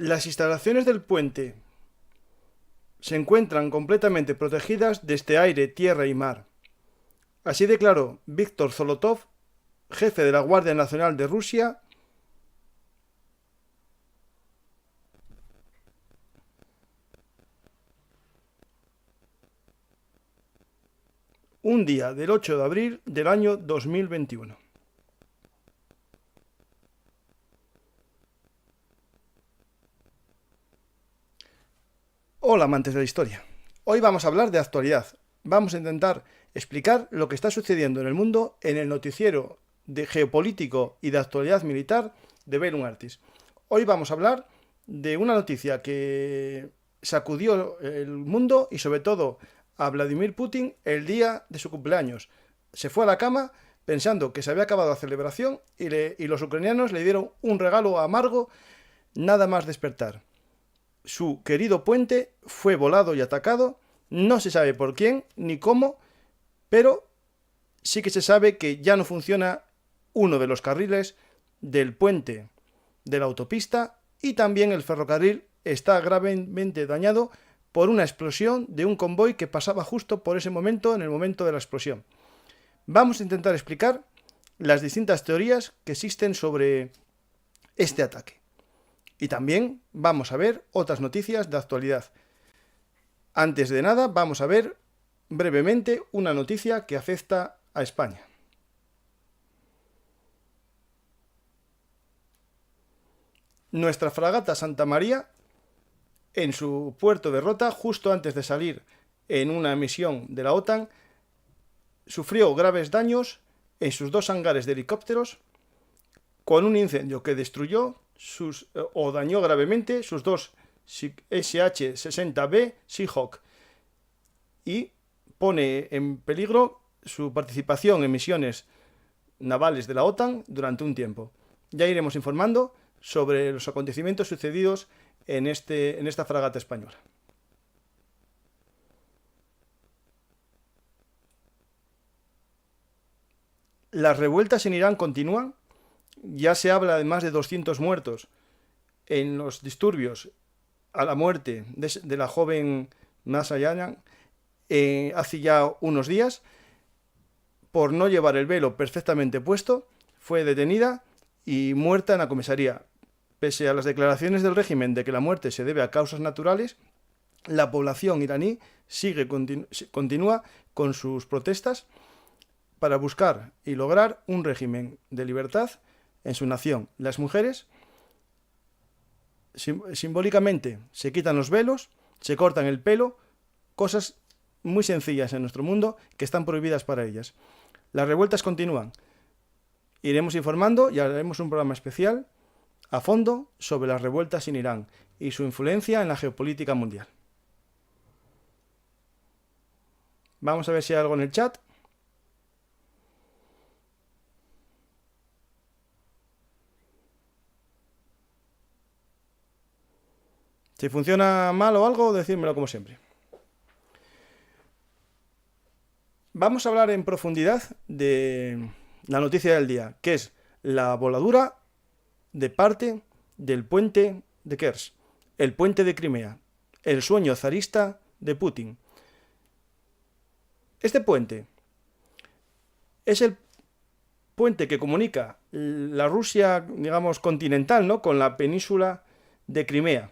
Las instalaciones del puente se encuentran completamente protegidas desde aire, tierra y mar. Así declaró Víctor Zolotov, jefe de la Guardia Nacional de Rusia, un día del 8 de abril del año 2021. Hola amantes de la historia. Hoy vamos a hablar de actualidad. Vamos a intentar explicar lo que está sucediendo en el mundo en el noticiero de geopolítico y de actualidad militar de Bellum Artis. Hoy vamos a hablar de una noticia que sacudió el mundo y sobre todo a Vladimir Putin el día de su cumpleaños. Se fue a la cama pensando que se había acabado la celebración y los ucranianos le dieron un regalo amargo nada más despertar. Su querido puente fue volado y atacado, no se sabe por quién ni cómo, pero sí que se sabe que ya no funciona uno de los carriles del puente de la autopista y también el ferrocarril está gravemente dañado por una explosión de un convoy que pasaba justo por ese momento, en el momento de la explosión. Vamos a intentar explicar las distintas teorías que existen sobre este ataque. Y también vamos a ver otras noticias de actualidad. Antes de nada, vamos a ver brevemente una noticia que afecta a España. Nuestra fragata Santa María, en su puerto de Rota, justo antes de salir en una misión de la OTAN, sufrió graves daños en sus dos hangares de helicópteros con un incendio que destruyó o dañó gravemente sus dos SH-60B Seahawk y pone en peligro su participación en misiones navales de la OTAN durante un tiempo. Ya iremos informando sobre los acontecimientos sucedidos en esta fragata española. Las revueltas en Irán continúan. Ya se habla de más de 200 muertos en los disturbios a la muerte de la joven Mahsa Amini hace ya unos días por no llevar el velo perfectamente puesto. Fue detenida y muerta en la comisaría. Pese a las declaraciones del régimen de que la muerte se debe a causas naturales, la población iraní continúa con sus protestas para buscar y lograr un régimen de libertad en su nación. Las mujeres simbólicamente se quitan los velos, se cortan el pelo, cosas muy sencillas en nuestro mundo que están prohibidas para ellas. Las revueltas continúan. Iremos informando y haremos un programa especial a fondo sobre las revueltas en Irán y su influencia en la geopolítica mundial. Vamos a ver si hay algo en el chat. Si funciona mal o algo, decídmelo como siempre. Vamos a hablar en profundidad de la noticia del día, que es la voladura de parte del puente de Kerch, el puente de Crimea, el sueño zarista de Putin. Este puente es el puente que comunica la Rusia, digamos, continental, ¿no?, con la península de Crimea.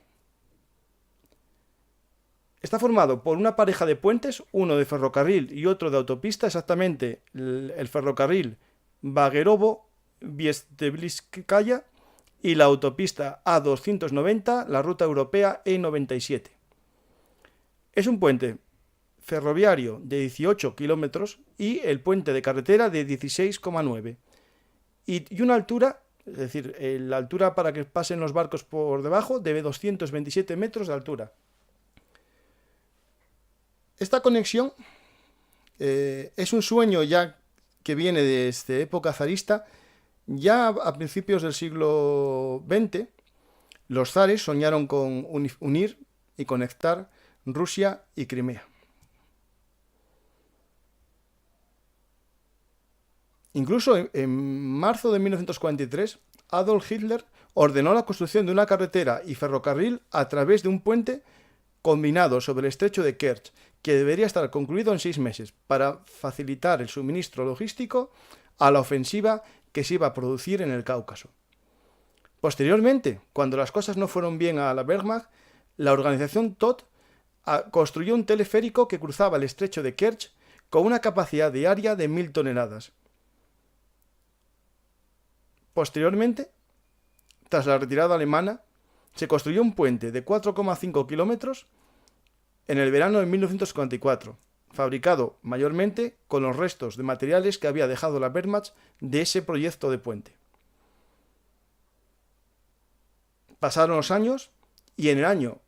Está formado por una pareja de puentes, uno de ferrocarril y otro de autopista, exactamente el ferrocarril Baguerovo-Biesteblinskaya y la autopista A290, la ruta europea E97. Es un puente ferroviario de 18 kilómetros y el puente de carretera de 16,9. Y una altura, es decir, la altura para que pasen los barcos por debajo, de 227 metros de altura. Esta conexión es un sueño ya que viene desde época zarista. Ya a principios del siglo XX, los zares soñaron con unir y conectar Rusia y Crimea. Incluso en marzo de 1943, Adolf Hitler ordenó la construcción de una carretera y ferrocarril a través de un puente combinado sobre el estrecho de Kerch, que debería estar concluido en 6 meses, para facilitar el suministro logístico a la ofensiva que se iba a producir en el Cáucaso. Posteriormente, cuando las cosas no fueron bien a la Wehrmacht, la organización Todt construyó un teleférico que cruzaba el estrecho de Kerch con una capacidad diaria de 1000 toneladas. Posteriormente, tras la retirada alemana, se construyó un puente de 4,5 kilómetros en el verano de 1944, fabricado mayormente con los restos de materiales que había dejado la Wehrmacht de ese proyecto de puente. Pasaron los años y en el año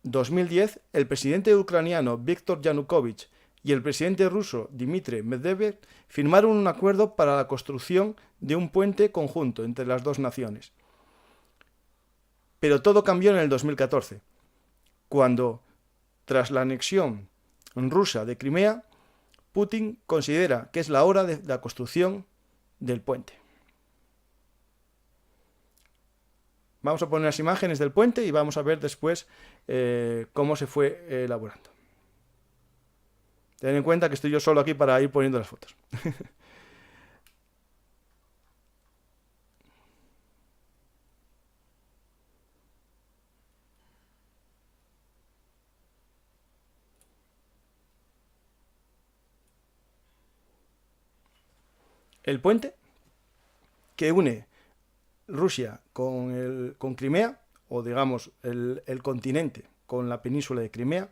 2010 el presidente ucraniano Viktor Yanukovych y el presidente ruso Dmitry Medvedev firmaron un acuerdo para la construcción de un puente conjunto entre las dos naciones. Pero todo cambió en el 2014, cuando, tras la anexión rusa de Crimea, Putin considera que es la hora de la construcción del puente. Vamos a poner las imágenes del puente y vamos a ver después cómo se fue elaborando. Ten en cuenta que estoy yo solo aquí para ir poniendo las fotos. El puente que une Rusia con Crimea, o digamos el continente con la península de Crimea,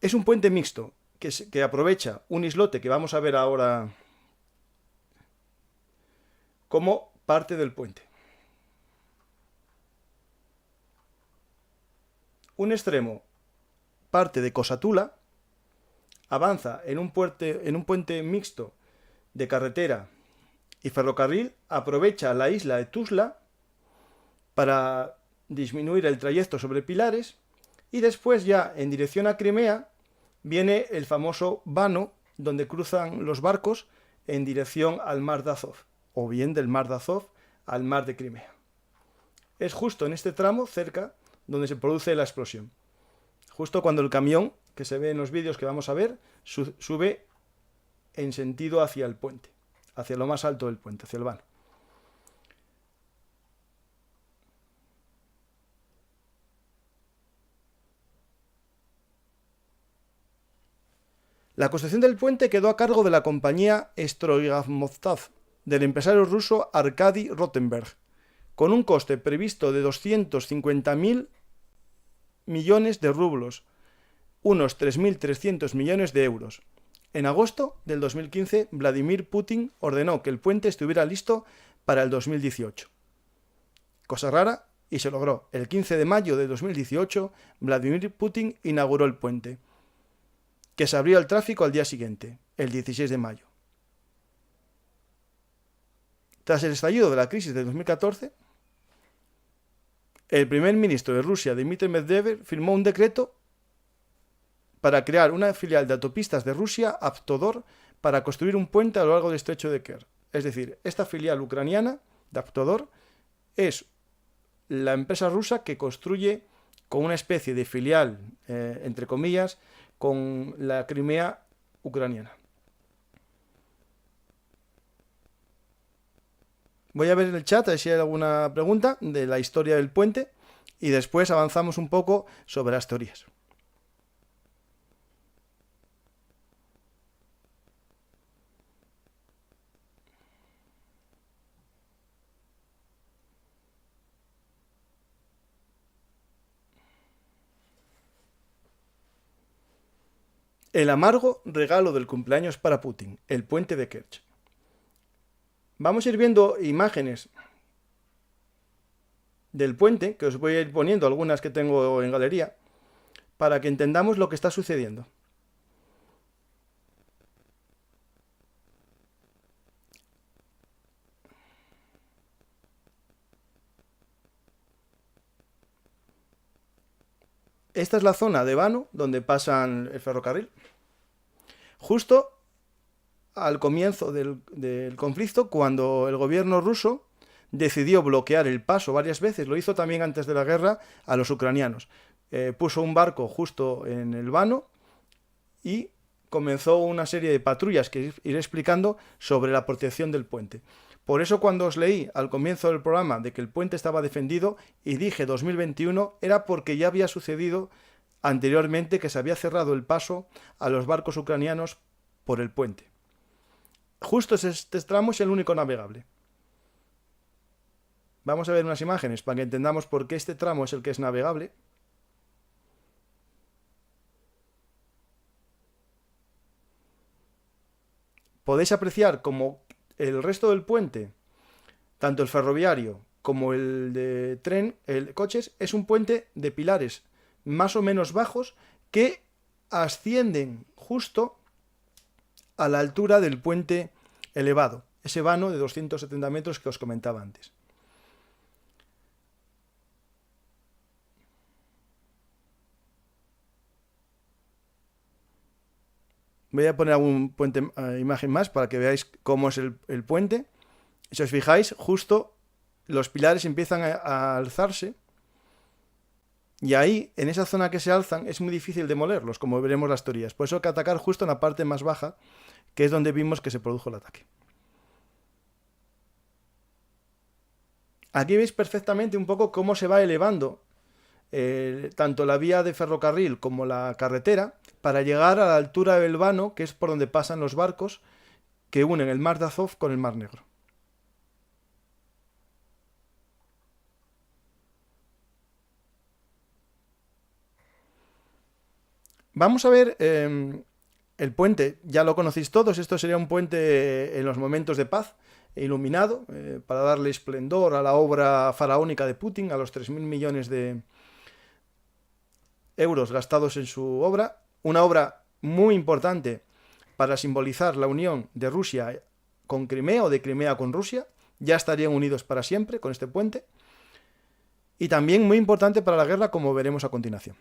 es un puente mixto que aprovecha un islote que vamos a ver ahora como parte del puente. Un extremo parte de Kosatula, avanza en un puente mixto de carretera y ferrocarril, aprovecha la isla de Tuzla para disminuir el trayecto sobre pilares y después ya en dirección a Crimea viene el famoso vano donde cruzan los barcos en dirección al mar de Azov, o bien del mar de Azov al mar de Crimea. Es justo en este tramo, cerca, donde se produce la explosión. Justo cuando el camión, que se ve en los vídeos que vamos a ver, sube en sentido hacia el puente, hacia lo más alto del puente, hacia el vano. La construcción del puente quedó a cargo de la compañía Stroyavmostov, del empresario ruso Arkady Rotenberg, con un coste previsto de 250.000 millones de rublos, unos 3.300 millones de euros. En agosto del 2015, Vladimir Putin ordenó que el puente estuviera listo para el 2018. Cosa rara, y se logró. El 15 de mayo de 2018, Vladimir Putin inauguró el puente, que se abrió al tráfico al día siguiente, el 16 de mayo. Tras el estallido de la crisis de 2014, el primer ministro de Rusia, Dmitry Medvedev, firmó un decreto para crear una filial de autopistas de Rusia, Avtodor, para construir un puente a lo largo del estrecho de Kerch. Es decir, esta filial ucraniana de Avtodor es la empresa rusa que construye con una especie de filial, entre comillas, con la Crimea ucraniana. Voy a ver en el chat a ver si hay alguna pregunta de la historia del puente y después avanzamos un poco sobre las teorías. El amargo regalo del cumpleaños para Putin, el puente de Kerch. Vamos a ir viendo imágenes del puente, que os voy a ir poniendo algunas que tengo en galería, para que entendamos lo que está sucediendo. Esta es la zona de vano donde pasan el ferrocarril. Justo al comienzo del conflicto, cuando el gobierno ruso decidió bloquear el paso varias veces, lo hizo también antes de la guerra, a los ucranianos. Puso un barco justo en el vano y comenzó una serie de patrullas que iré explicando sobre la protección del puente. Por eso cuando os leí al comienzo del programa de que el puente estaba defendido y dije 2021, era porque ya había sucedido anteriormente que se había cerrado el paso a los barcos ucranianos por el puente. Justo este tramo es el único navegable. Vamos a ver unas imágenes para que entendamos por qué este tramo es el que es navegable. Podéis apreciar como el resto del puente, tanto el ferroviario como el de tren, el coches, es un puente de pilares más o menos bajos que ascienden justo a la altura del puente elevado, ese vano de 270 metros que os comentaba antes. Voy a poner algún imagen más para que veáis cómo es el puente. Si os fijáis, justo los pilares empiezan a alzarse y ahí, en esa zona que se alzan, es muy difícil demolerlos, como veremos las teorías. Por eso hay que atacar justo en la parte más baja, que es donde vimos que se produjo el ataque. Aquí veis perfectamente un poco cómo se va elevando tanto la vía de ferrocarril como la carretera para llegar a la altura del vano, que es por donde pasan los barcos que unen el mar de Azov con el mar Negro. Vamos a ver el puente, ya lo conocéis todos, esto sería un puente en los momentos de paz, iluminado, para darle esplendor a la obra faraónica de Putin, a los 3.000 millones de euros gastados en su obra, una obra muy importante para simbolizar la unión de Rusia con Crimea o de Crimea con Rusia, ya estarían unidos para siempre con este puente, y también muy importante para la guerra, como veremos a continuación.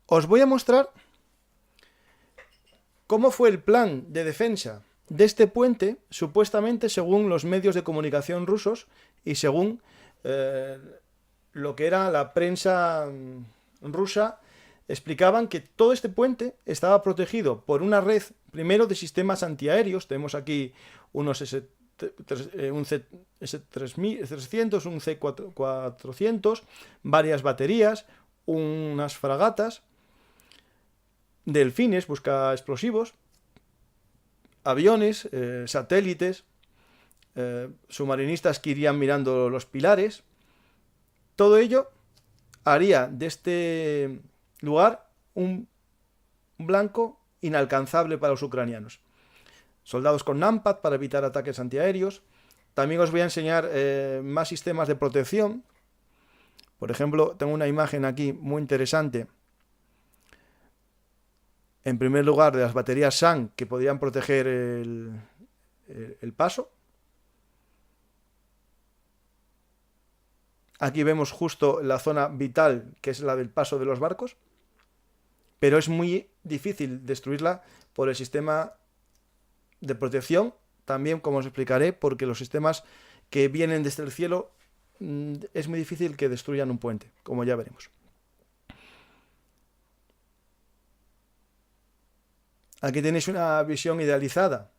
Os voy a mostrar cómo fue el plan de defensa de este puente, supuestamente según los medios de comunicación rusos y según lo que era la prensa rusa. Explicaban que todo este puente estaba protegido por una red, primero, de sistemas antiaéreos. Tenemos aquí unos un C-300, un C-400, varias baterías, unas fragatas, delfines, busca explosivos, aviones, satélites, submarinistas que irían mirando los pilares. Todo ello haría de este lugar un blanco inalcanzable para los ucranianos. Soldados con NAMPAD para evitar ataques antiaéreos. También os voy a enseñar más sistemas de protección. Por ejemplo, tengo una imagen aquí muy interesante. En primer lugar, de las baterías SAN que podrían proteger el paso. Aquí vemos justo la zona vital, que es la del paso de los barcos. Pero es muy difícil destruirla por el sistema de protección. También, como os explicaré, porque los sistemas que vienen desde el cielo es muy difícil que destruyan un puente, como ya veremos. Aquí tenéis una visión idealizada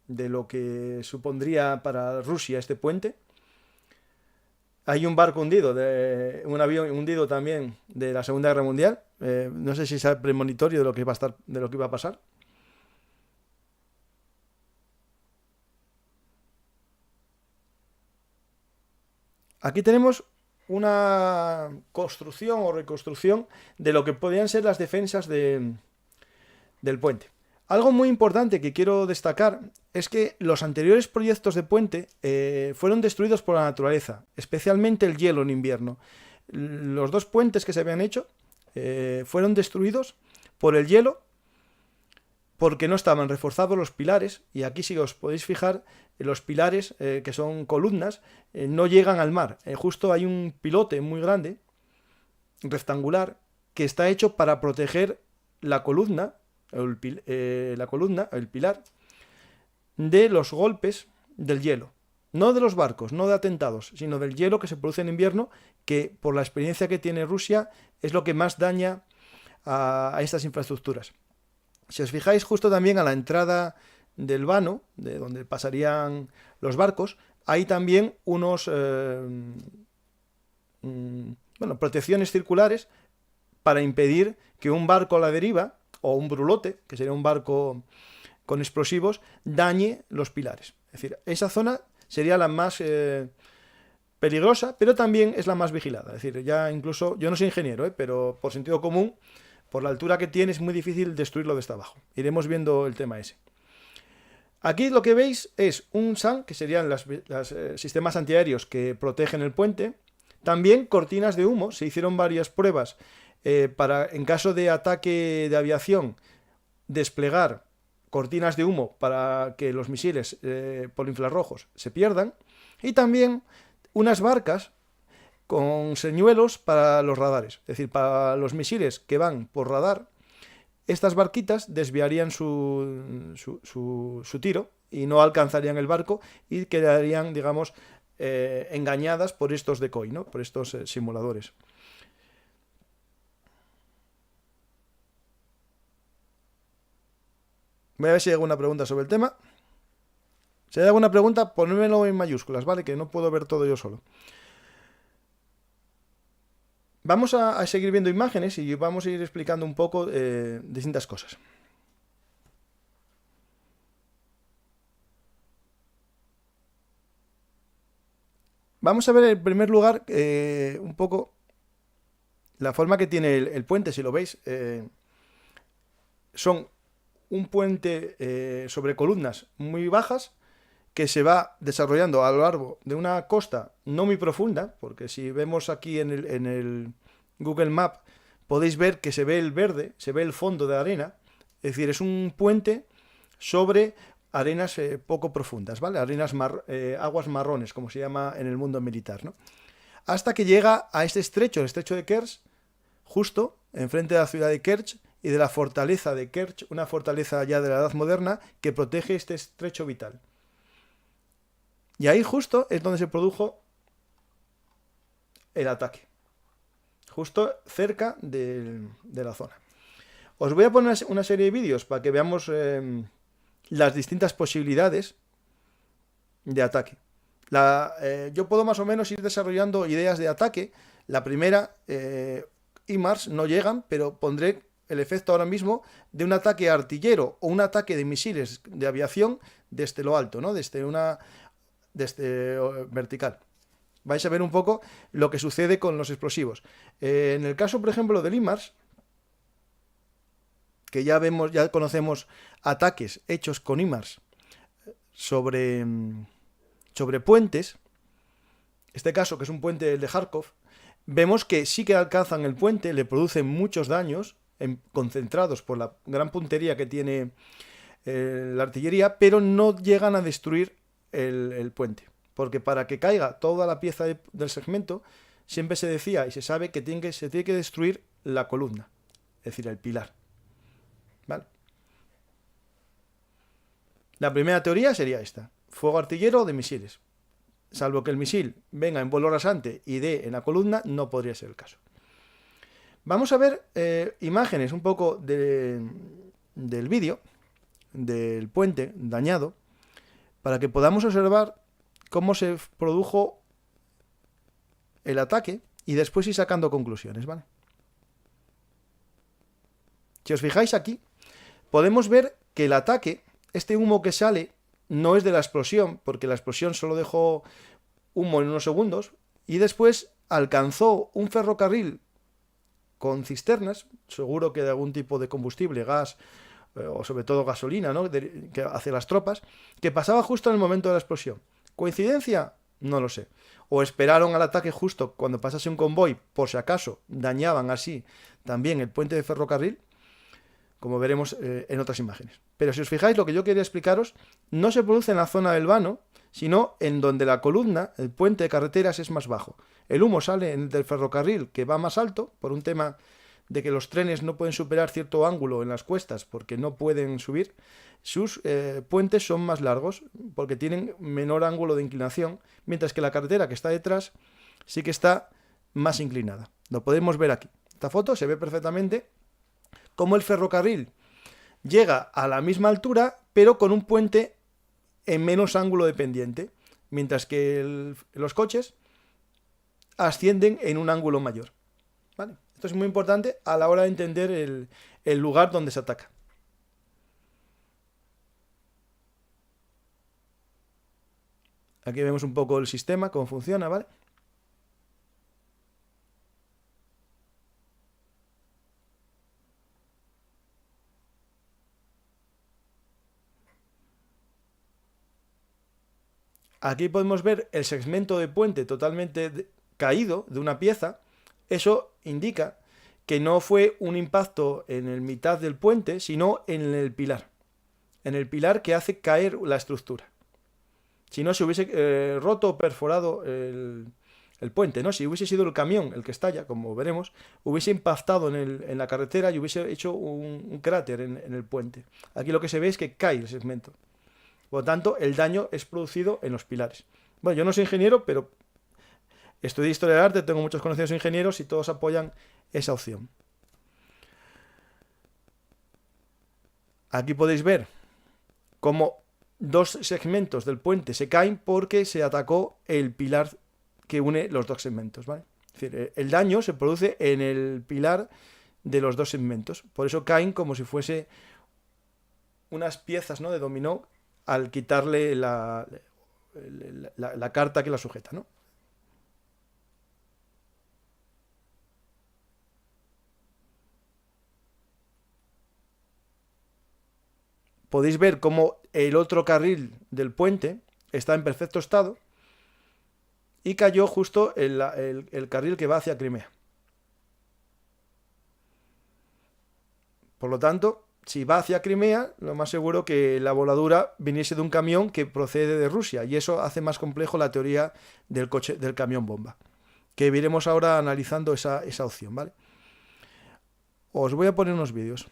de lo que supondría para Rusia este puente. Hay un barco hundido, un avión hundido también de la Segunda Guerra Mundial. No sé si es premonitorio de lo que iba a pasar. Aquí tenemos una construcción o reconstrucción de lo que podrían ser las defensas del puente. Algo muy importante que quiero destacar es que los anteriores proyectos de puente fueron destruidos por la naturaleza, especialmente el hielo en invierno. Los dos puentes que se habían hecho fueron destruidos por el hielo porque no estaban reforzados los pilares, y aquí si os podéis fijar, los pilares, que son columnas, no llegan al mar. Justo hay un pilote muy grande, rectangular, que está hecho para proteger la columna, el pilar, de los golpes del hielo. No de los barcos, no de atentados, sino del hielo que se produce en invierno, que por la experiencia que tiene Rusia es lo que más daña a estas infraestructuras. Si os fijáis justo también a la entrada del vano, de donde pasarían los barcos, hay también unos protecciones circulares para impedir que un barco a la deriva, o un brulote, que sería un barco con explosivos, dañe los pilares. Es decir, esa zona sería la más peligrosa, pero también es la más vigilada. Es decir, ya incluso, yo no soy ingeniero, pero por sentido común, por la altura que tiene, es muy difícil destruirlo desde abajo. Iremos viendo el tema ese. Aquí lo que veis es un SAN, que serían los sistemas antiaéreos que protegen el puente. También cortinas de humo. Se hicieron varias pruebas para, en caso de ataque de aviación, desplegar cortinas de humo para que los misiles por infrarrojos se pierdan. Y también unas barcas con señuelos para los radares. Es decir, para los misiles que van por radar, estas barquitas desviarían su tiro y no alcanzarían el barco y quedarían, digamos, engañadas por estos decoy, ¿no? Por estos simuladores. Voy a ver si hay alguna pregunta sobre el tema. Si hay alguna pregunta, ponérmelo en mayúsculas, ¿vale? Que no puedo ver todo yo solo. Vamos a seguir viendo imágenes y vamos a ir explicando un poco distintas cosas. Vamos a ver en primer lugar un poco la forma que tiene el puente, si lo veis. Son un puente sobre columnas muy bajas que se va desarrollando a lo largo de una costa no muy profunda, porque si vemos aquí en el Google Map podéis ver que se ve el verde, se ve el fondo de arena, es decir, es un puente sobre arenas poco profundas, ¿vale? Aguas marrones, como se llama en el mundo militar, ¿no? Hasta que llega a este estrecho, el estrecho de Kerch, justo enfrente de la ciudad de Kerch y de la fortaleza de Kerch, una fortaleza ya de la Edad Moderna que protege este estrecho vital. Y ahí justo es donde se produjo el ataque, justo cerca de la zona. Os voy a poner una serie de vídeos para que veamos las distintas posibilidades de ataque. Yo puedo más o menos ir desarrollando ideas de ataque. La primera, HIMARS no llegan, pero pondré el efecto ahora mismo de un ataque artillero o un ataque de misiles de aviación desde lo alto, ¿no? Desde vertical. Vais a ver un poco lo que sucede con los explosivos. En el caso, por ejemplo, del HIMARS, que ya conocemos ataques hechos con HIMARS sobre puentes, este caso que es un puente de Kharkov, vemos que sí que alcanzan el puente, le producen muchos daños concentrados por la gran puntería que tiene la artillería, pero no llegan a destruir el puente, porque para que caiga toda la pieza del segmento siempre se decía y se sabe que se tiene que destruir la columna, es decir, el pilar, ¿vale? La primera teoría sería esta: fuego artillero de misiles. Salvo que el misil venga en vuelo rasante y dé en la columna, no podría ser el caso. Vamos a ver imágenes un poco del vídeo del puente dañado, para que podamos observar cómo se produjo el ataque y después ir sacando conclusiones, ¿vale? Si os fijáis aquí, podemos ver que el ataque, este humo que sale, no es de la explosión, porque la explosión solo dejó humo en unos segundos, y después alcanzó un ferrocarril con cisternas, seguro que de algún tipo de combustible, gas, o sobre todo gasolina, ¿no? Que hacia las tropas, que pasaba justo en el momento de la explosión. ¿Coincidencia? No lo sé. O esperaron al ataque justo cuando pasase un convoy, por si acaso dañaban así también el puente de ferrocarril, como veremos en otras imágenes. Pero si os fijáis, lo que yo quería explicaros no se produce en la zona del vano, sino en donde la columna, el puente de carreteras, es más bajo. El humo sale del ferrocarril, que va más alto, por un tema de que los trenes no pueden superar cierto ángulo en las cuestas porque no pueden subir, sus puentes son más largos porque tienen menor ángulo de inclinación, mientras que la carretera que está detrás sí que está más inclinada. Lo podemos ver aquí. Esta foto se ve perfectamente cómo el ferrocarril llega a la misma altura, pero con un puente en menos ángulo de pendiente, mientras que los coches ascienden en un ángulo mayor. ¿Vale? Esto es muy importante a la hora de entender el lugar donde se ataca. Aquí vemos un poco el sistema, cómo funciona, ¿vale? Aquí podemos ver el segmento de puente totalmente caído de una pieza. Eso indica que no fue un impacto en el mitad del puente, sino en el pilar. En el pilar que hace caer la estructura. Si no, se hubiese roto o perforado el puente, ¿no? Si hubiese sido el camión el que estalla, como veremos, hubiese impactado en la carretera y hubiese hecho un cráter en el puente. Aquí lo que se ve es que cae el segmento. Por lo tanto, el daño es producido en los pilares. Bueno, yo no soy ingeniero, pero estudié historia del arte, tengo muchos conocidos ingenieros y todos apoyan esa opción. Aquí podéis ver cómo dos segmentos del puente se caen porque se atacó el pilar que une los dos segmentos, ¿vale? Es decir, el daño se produce en el pilar de los dos segmentos. Por eso caen como si fuese unas piezas, ¿no?, de dominó al quitarle la carta que la sujeta, ¿no? Podéis ver cómo el otro carril del puente está en perfecto estado y cayó justo el carril que va hacia Crimea. Por lo tanto, si va hacia Crimea, lo más seguro que la voladura viniese de un camión que procede de Rusia, y eso hace más complejo la teoría del camión bomba, que veremos ahora analizando esa opción, ¿vale? Os voy a poner unos vídeos.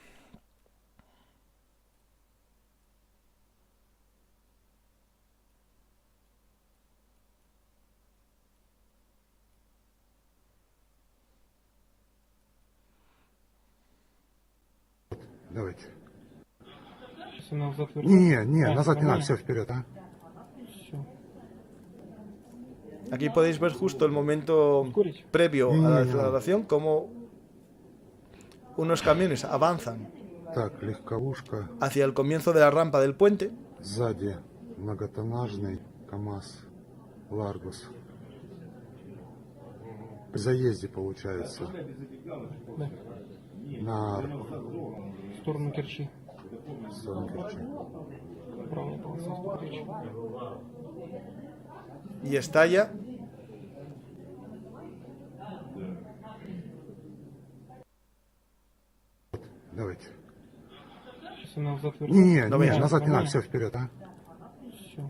Давайте. Если назад вернуть. Не, назад не надо, все вперед, а? Все. Aquí podéis ver justo el momento previo a la desladación, cómo unos camiones avanzan Так, легковушка, hacia el comienzo de la rampa del puente. сзади многотоннажный КамАЗ Ларгус. В заезде получается. Да. На В сторону Керчи. Санкерче. Правая полоса в Керчи. Y estalla. Давайте. Если назад вернуть. Не, назад не надо, все вперед, а? Все.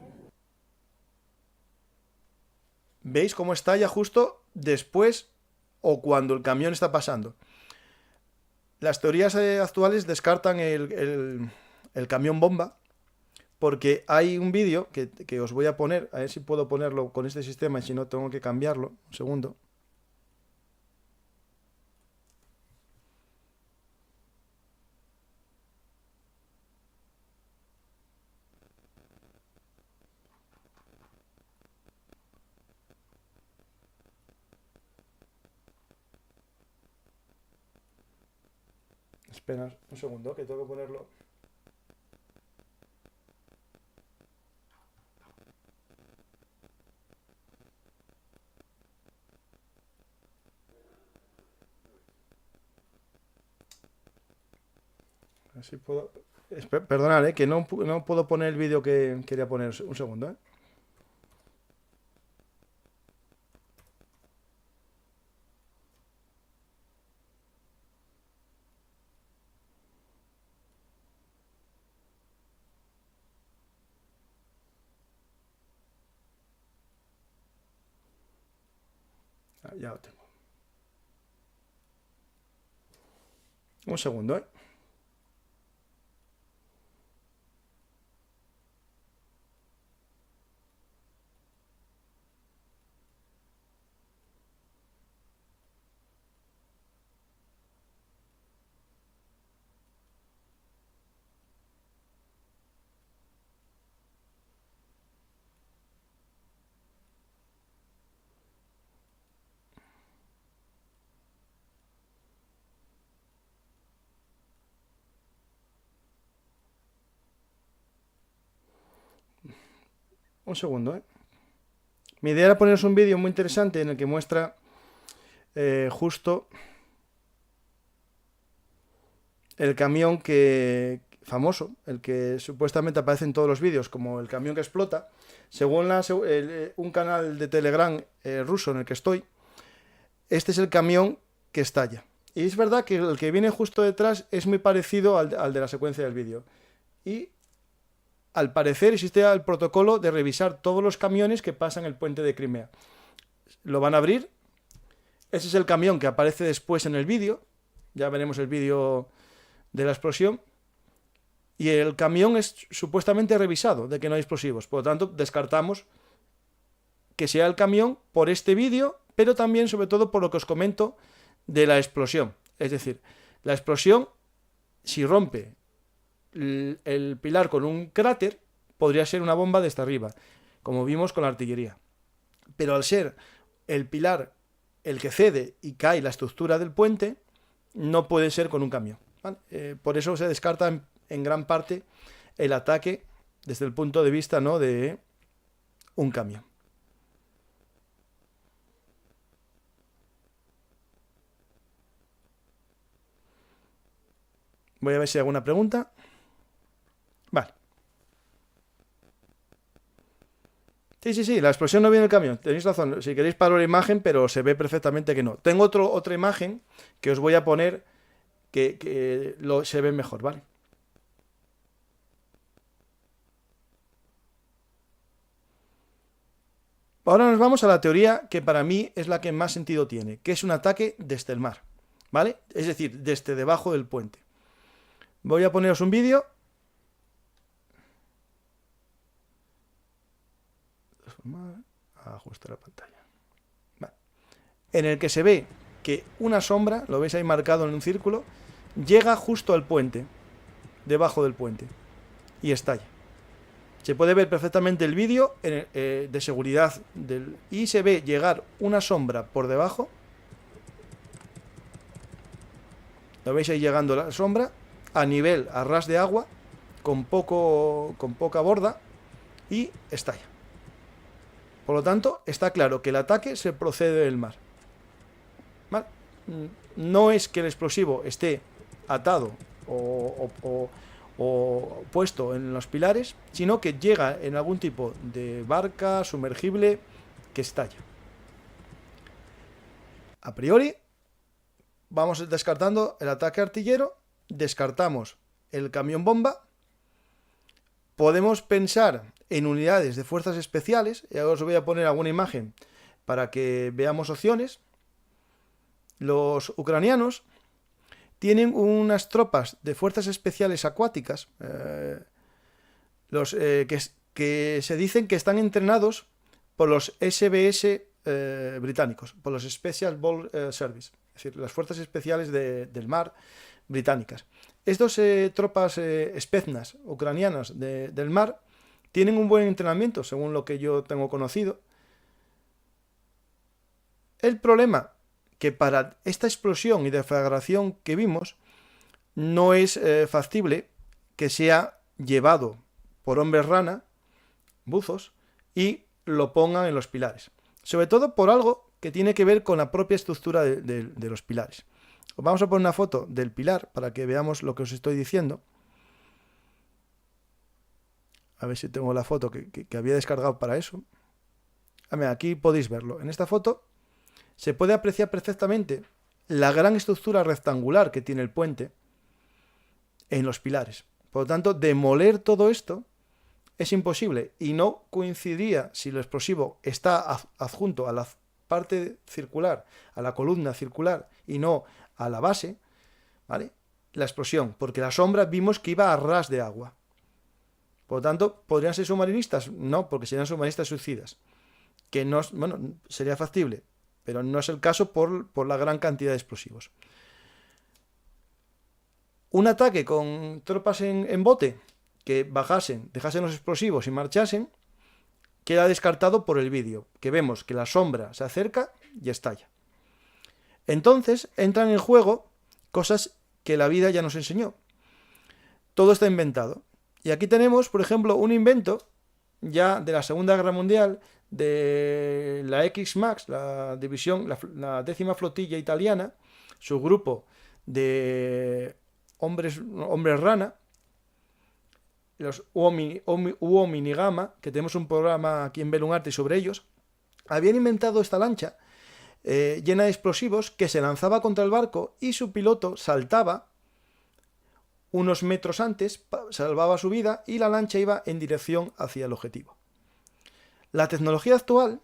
¿Veis cómo estalla justo después o cuando el camión está pasando? Las teorías actuales descartan el camión bomba porque hay un vídeo que os voy a poner, a ver si puedo ponerlo con este sistema y si no tengo que cambiarlo. Un segundo. Espera un segundo, que tengo que ponerlo. Así puedo. Perdonad, que no puedo poner el vídeo que quería poner. Un segundo, Ya lo tengo. Un segundo, ¿eh? Un segundo, ¿eh? Mi idea era poneros un vídeo muy interesante en el que muestra justo el camión famoso, el que supuestamente aparece en todos los vídeos como el camión que explota. Según un canal de Telegram ruso en el que estoy, este es el camión que estalla. Y es verdad que el que viene justo detrás es muy parecido al de la secuencia del vídeo. Y al parecer existe el protocolo de revisar todos los camiones que pasan el puente de Crimea. Lo van a abrir. Ese es el camión que aparece después en el vídeo. Ya veremos el vídeo de la explosión. Y el camión es supuestamente revisado de que no hay explosivos. Por lo tanto, descartamos que sea el camión por este vídeo, pero también, sobre todo, por lo que os comento de la explosión. Es decir, la explosión, si rompe el pilar con un cráter, podría ser una bomba desde arriba, como vimos con la artillería. Pero al ser el pilar el que cede y cae la estructura del puente, no puede ser con un camión, ¿vale? Por eso se descarta en gran parte el ataque desde el punto de vista, ¿no?, de un camión. Voy a ver si hay alguna pregunta. Vale. Sí, la explosión no viene del camión. Tenéis razón. Si queréis paro la imagen, pero se ve perfectamente que no. Tengo otra imagen que os voy a poner que se ve mejor, ¿vale? Ahora nos vamos a la teoría que para mí es la que más sentido tiene, que es un ataque desde el mar, ¿vale? Es decir, desde debajo del puente. Voy a poneros un vídeo. Ajustar la pantalla. Vale. En el que se ve que una sombra, lo veis ahí marcado en un círculo, llega justo al puente, debajo del puente, y estalla. Se puede ver perfectamente el vídeo de seguridad y se ve llegar una sombra por debajo. Lo veis ahí llegando la sombra a nivel, a ras de agua, con poca borda, y estalla. Por lo tanto, está claro que el ataque se procede del mar. ¿Vale? No es que el explosivo esté atado o puesto en los pilares, sino que llega en algún tipo de barca sumergible que estalla. A priori, vamos descartando el ataque artillero, descartamos el camión bomba, podemos pensar en unidades de fuerzas especiales, y ahora os voy a poner alguna imagen para que veamos opciones. Los ucranianos tienen unas tropas de fuerzas especiales acuáticas, que se dicen que están entrenados por los SBS británicos, por los Special Ball Service, es decir, las fuerzas especiales del mar británicas. Estas tropas Spetsnaz ucranianas del mar tienen un buen entrenamiento, según lo que yo tengo conocido. El problema que para esta explosión y deflagración que vimos no es factible que sea llevado por hombres rana, buzos, y lo pongan en los pilares. Sobre todo por algo que tiene que ver con la propia estructura de los pilares. Os vamos a poner una foto del pilar para que veamos lo que os estoy diciendo. A ver si tengo la foto que había descargado para eso. Aquí podéis verlo. En esta foto se puede apreciar perfectamente la gran estructura rectangular que tiene el puente en los pilares. Por lo tanto, demoler todo esto es imposible y no coincidiría si el explosivo está adjunto a la parte circular, a la columna circular y no a la base, ¿vale? la explosión, porque la sombra vimos que iba a ras de agua. Por lo tanto, ¿podrían ser submarinistas? No, porque serían submarinistas suicidas. Que no, bueno, sería factible, pero no es el caso por la gran cantidad de explosivos. Un ataque con tropas en bote que bajasen, dejasen los explosivos y marchasen, queda descartado por el vídeo, que vemos que la sombra se acerca y estalla. Entonces entran en juego cosas que la vida ya nos enseñó. Todo está inventado. Y aquí tenemos, por ejemplo, un invento ya de la Segunda Guerra Mundial de la X-MAX, la división, la 10ª flotilla italiana, su grupo de hombres rana, los uomini gamma, que tenemos un programa aquí en Belunarte sobre ellos, habían inventado esta lancha llena de explosivos que se lanzaba contra el barco y su piloto saltaba unos metros antes, salvaba su vida y la lancha iba en dirección hacia el objetivo. La tecnología actual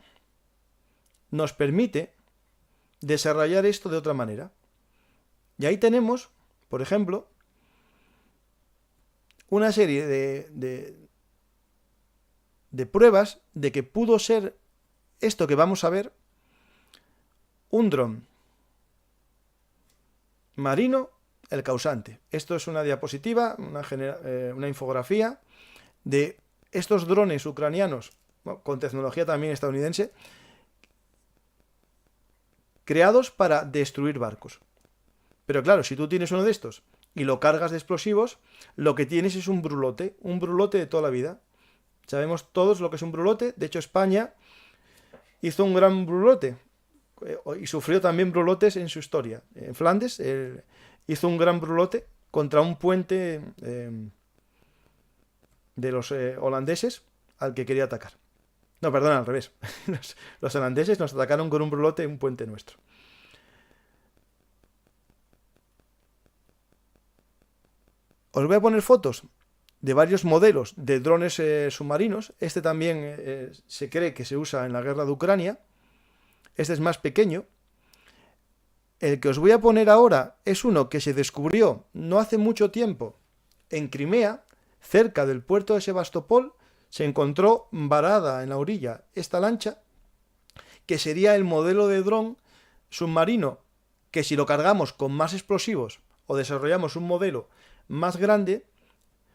nos permite desarrollar esto de otra manera. Y ahí tenemos, por ejemplo, una serie de pruebas de que pudo ser esto que vamos a ver un dron marino el causante. Esto es una diapositiva, una infografía de estos drones ucranianos, bueno, con tecnología también estadounidense, creados para destruir barcos. Pero claro, si tú tienes uno de estos y lo cargas de explosivos, lo que tienes es un brulote de toda la vida. Sabemos todos lo que es un brulote. De hecho, España hizo un gran brulote y sufrió también brulotes en su historia. En Flandes hizo un gran brulote contra un puente de los holandeses al que quería atacar. No, perdón, al revés. Los holandeses nos atacaron con un brulote en un puente nuestro. Os voy a poner fotos de varios modelos de drones submarinos. Este también se cree que se usa en la guerra de Ucrania. Este es más pequeño. El que os voy a poner ahora es uno que se descubrió no hace mucho tiempo en Crimea, cerca del puerto de Sebastopol. Se encontró varada en la orilla esta lancha, que sería el modelo de dron submarino, que si lo cargamos con más explosivos o desarrollamos un modelo más grande,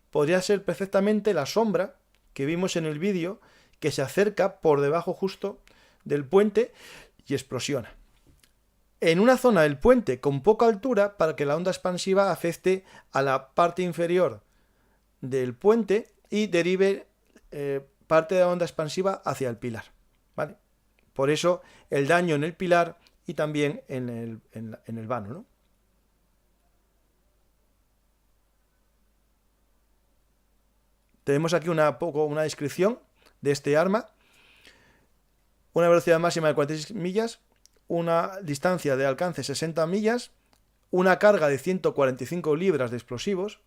podría ser perfectamente la sombra que vimos en el vídeo, que se acerca por debajo justo del puente y explosiona en una zona del puente con poca altura, para que la onda expansiva afecte a la parte inferior del puente y derive parte de la onda expansiva hacia el pilar, ¿vale? Por eso el daño en el pilar y también en el vano, ¿no? Tenemos aquí una descripción de este arma. Una velocidad máxima de 46 millas, una distancia de alcance 60 millas, una carga de 145 libras de explosivos,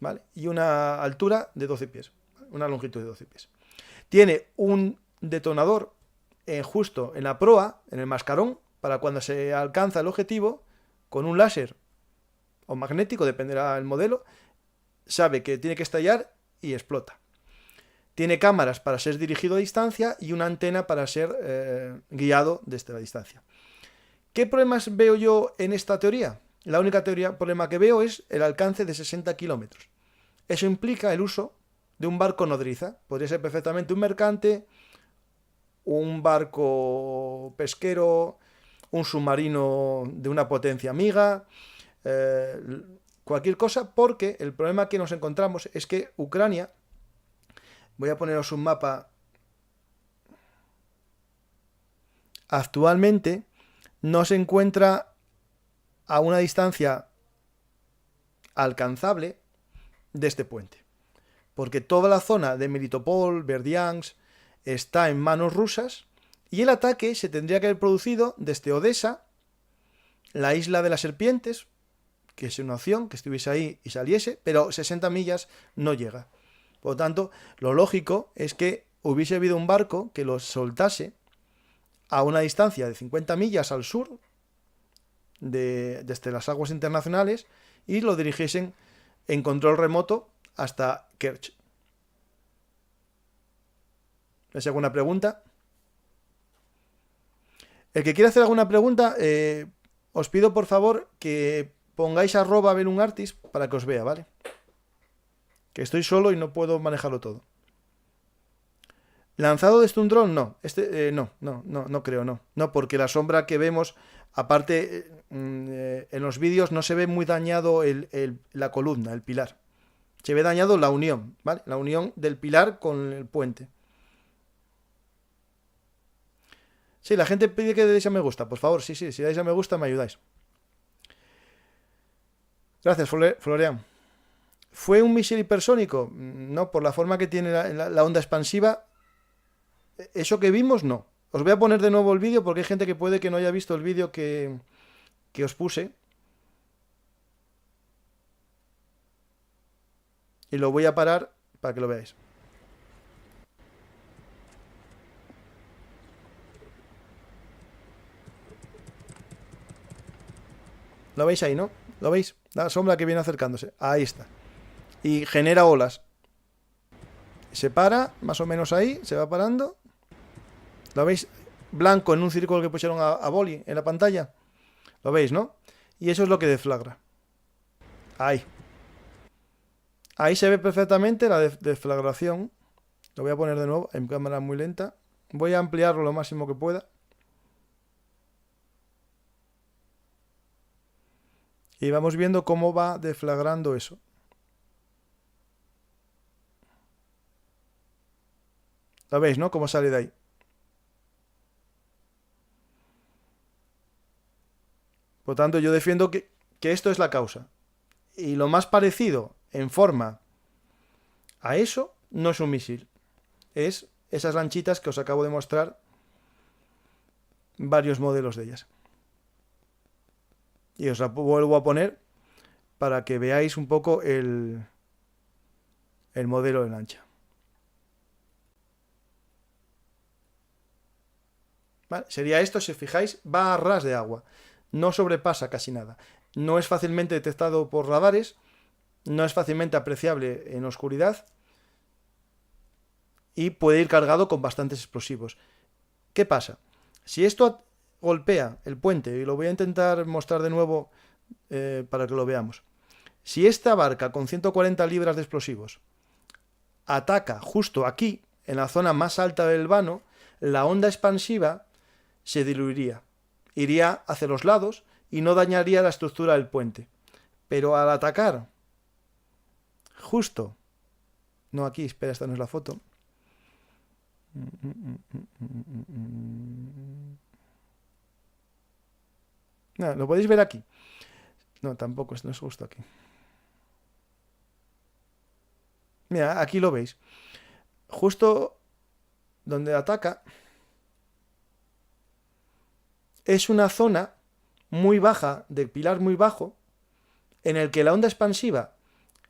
¿vale? Y una altura de 12 pies, una longitud de 12 pies. Tiene un detonador justo en la proa, en el mascarón, para cuando se alcanza el objetivo, con un láser o magnético, dependerá del modelo, sabe que tiene que estallar y explota. Tiene cámaras para ser dirigido a distancia y una antena para ser guiado desde la distancia. ¿Qué problemas veo yo en esta teoría? La única problema que veo es el alcance de 60 kilómetros. Eso implica el uso de un barco nodriza. Podría ser perfectamente un mercante, un barco pesquero, un submarino de una potencia amiga, cualquier cosa, porque el problema que nos encontramos es que Ucrania, voy a poneros un mapa, actualmente no se encuentra a una distancia alcanzable de este puente, porque toda la zona de Melitopol, Berdiansk, está en manos rusas y el ataque se tendría que haber producido desde Odessa, la isla de las serpientes, que es una opción que estuviese ahí y saliese, pero 60 millas no llega. Por lo tanto, lo lógico es que hubiese habido un barco que los soltase a una distancia de 50 millas al sur desde las aguas internacionales y lo dirigiesen en control remoto hasta Kerch. ¿Les hago una pregunta? El que quiera hacer alguna pregunta, os pido por favor que pongáis @belungartis para que os vea, ¿vale? Que estoy solo y no puedo manejarlo todo. ¿Lanzado desde un dron? No. No creo, no. No, porque la sombra que vemos, aparte, en los vídeos no se ve muy dañado la columna, el pilar. Se ve dañado la unión, ¿vale? La unión del pilar con el puente. Sí, la gente pide que deis a me gusta. Por favor, sí, si dais a me gusta me ayudáis. Gracias, Florian. ¿Fue un misil hipersónico? No, por la forma que tiene la onda expansiva. Eso que vimos, no. Os voy a poner de nuevo el vídeo porque hay gente que puede que no haya visto el vídeo que os puse. Y lo voy a parar para que lo veáis. ¿Lo veis ahí, no? ¿Lo veis? La sombra que viene acercándose. Ahí está. Y genera olas. Se para, más o menos ahí, se va parando. ¿Lo veis? Blanco en un círculo que pusieron a Boli en la pantalla. ¿Lo veis, no? Y eso es lo que deflagra. Ahí. Ahí se ve perfectamente la deflagración. Lo voy a poner de nuevo en cámara muy lenta. Voy a ampliarlo lo máximo que pueda. Y vamos viendo cómo va deflagrando eso. ¿Lo veis, no? Cómo sale de ahí. Por tanto, yo defiendo que esto es la causa. Y lo más parecido en forma a eso no es un misil. Es esas lanchitas que os acabo de mostrar varios modelos de ellas. Y os la vuelvo a poner para que veáis un poco el modelo de lancha. ¿Vale? Sería esto, si os fijáis, va a ras de agua. No sobrepasa casi nada. No es fácilmente detectado por radares. No es fácilmente apreciable en oscuridad. Y puede ir cargado con bastantes explosivos. ¿Qué pasa? Si esto golpea el puente, y lo voy a intentar mostrar de nuevo para que lo veamos. Si esta barca con 140 libras de explosivos ataca justo aquí, en la zona más alta del vano, la onda expansiva se diluiría, iría hacia los lados y no dañaría la estructura del puente. Pero al atacar justo, no aquí, espera, esta no es la foto. No, lo podéis ver aquí. No, tampoco, no es justo aquí. Mira, aquí lo veis. Justo donde ataca es una zona muy baja, de pilar muy bajo, en el que la onda expansiva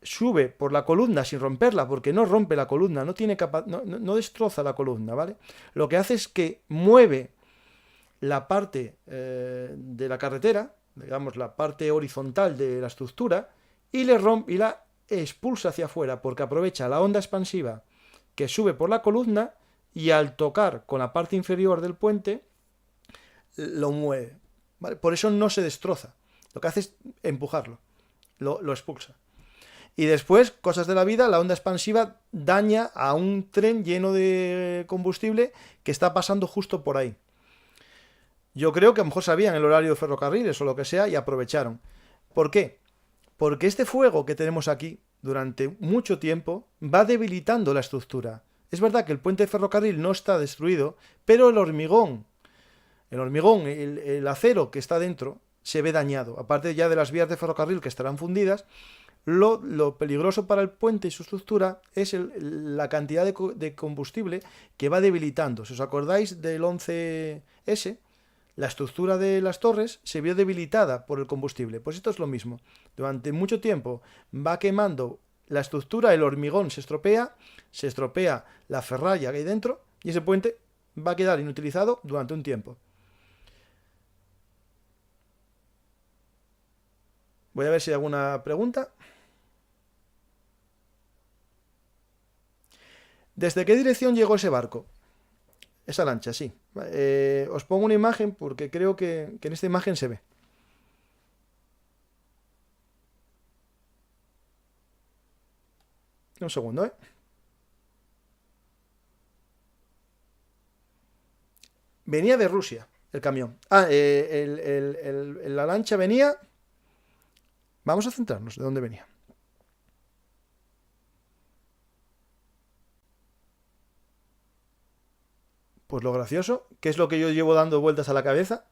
sube por la columna sin romperla, porque no rompe la columna, no destroza la columna, ¿vale? Lo que hace es que mueve la parte de la carretera, digamos la parte horizontal de la estructura, y la expulsa hacia afuera, porque aprovecha la onda expansiva que sube por la columna y al tocar con la parte inferior del puente lo mueve, ¿vale? Por eso no se destroza, lo que hace es empujarlo, lo expulsa. Y después, cosas de la vida, la onda expansiva daña a un tren lleno de combustible que está pasando justo por ahí. Yo creo que a lo mejor sabían el horario de ferrocarriles o lo que sea y aprovecharon. ¿Por qué? Porque este fuego que tenemos aquí durante mucho tiempo va debilitando la estructura. Es verdad que el puente de ferrocarril no está destruido, pero el hormigón, el acero que está dentro se ve dañado. Aparte ya de las vías de ferrocarril que estarán fundidas, lo peligroso para el puente y su estructura es la cantidad de combustible que va debilitando. Si os acordáis del 11S, la estructura de las torres se vio debilitada por el combustible. Pues esto es lo mismo. Durante mucho tiempo va quemando la estructura, el hormigón se estropea la ferralla que hay dentro y ese puente va a quedar inutilizado durante un tiempo. Voy a ver si hay alguna pregunta. ¿Desde qué dirección llegó ese barco? Esa lancha, sí. Os pongo una imagen porque creo que en esta imagen se ve. Un segundo, ¿eh? Venía de Rusia el camión. La lancha venía... Vamos a centrarnos de dónde venía. Pues lo gracioso, que es lo que yo llevo dando vueltas a la cabeza.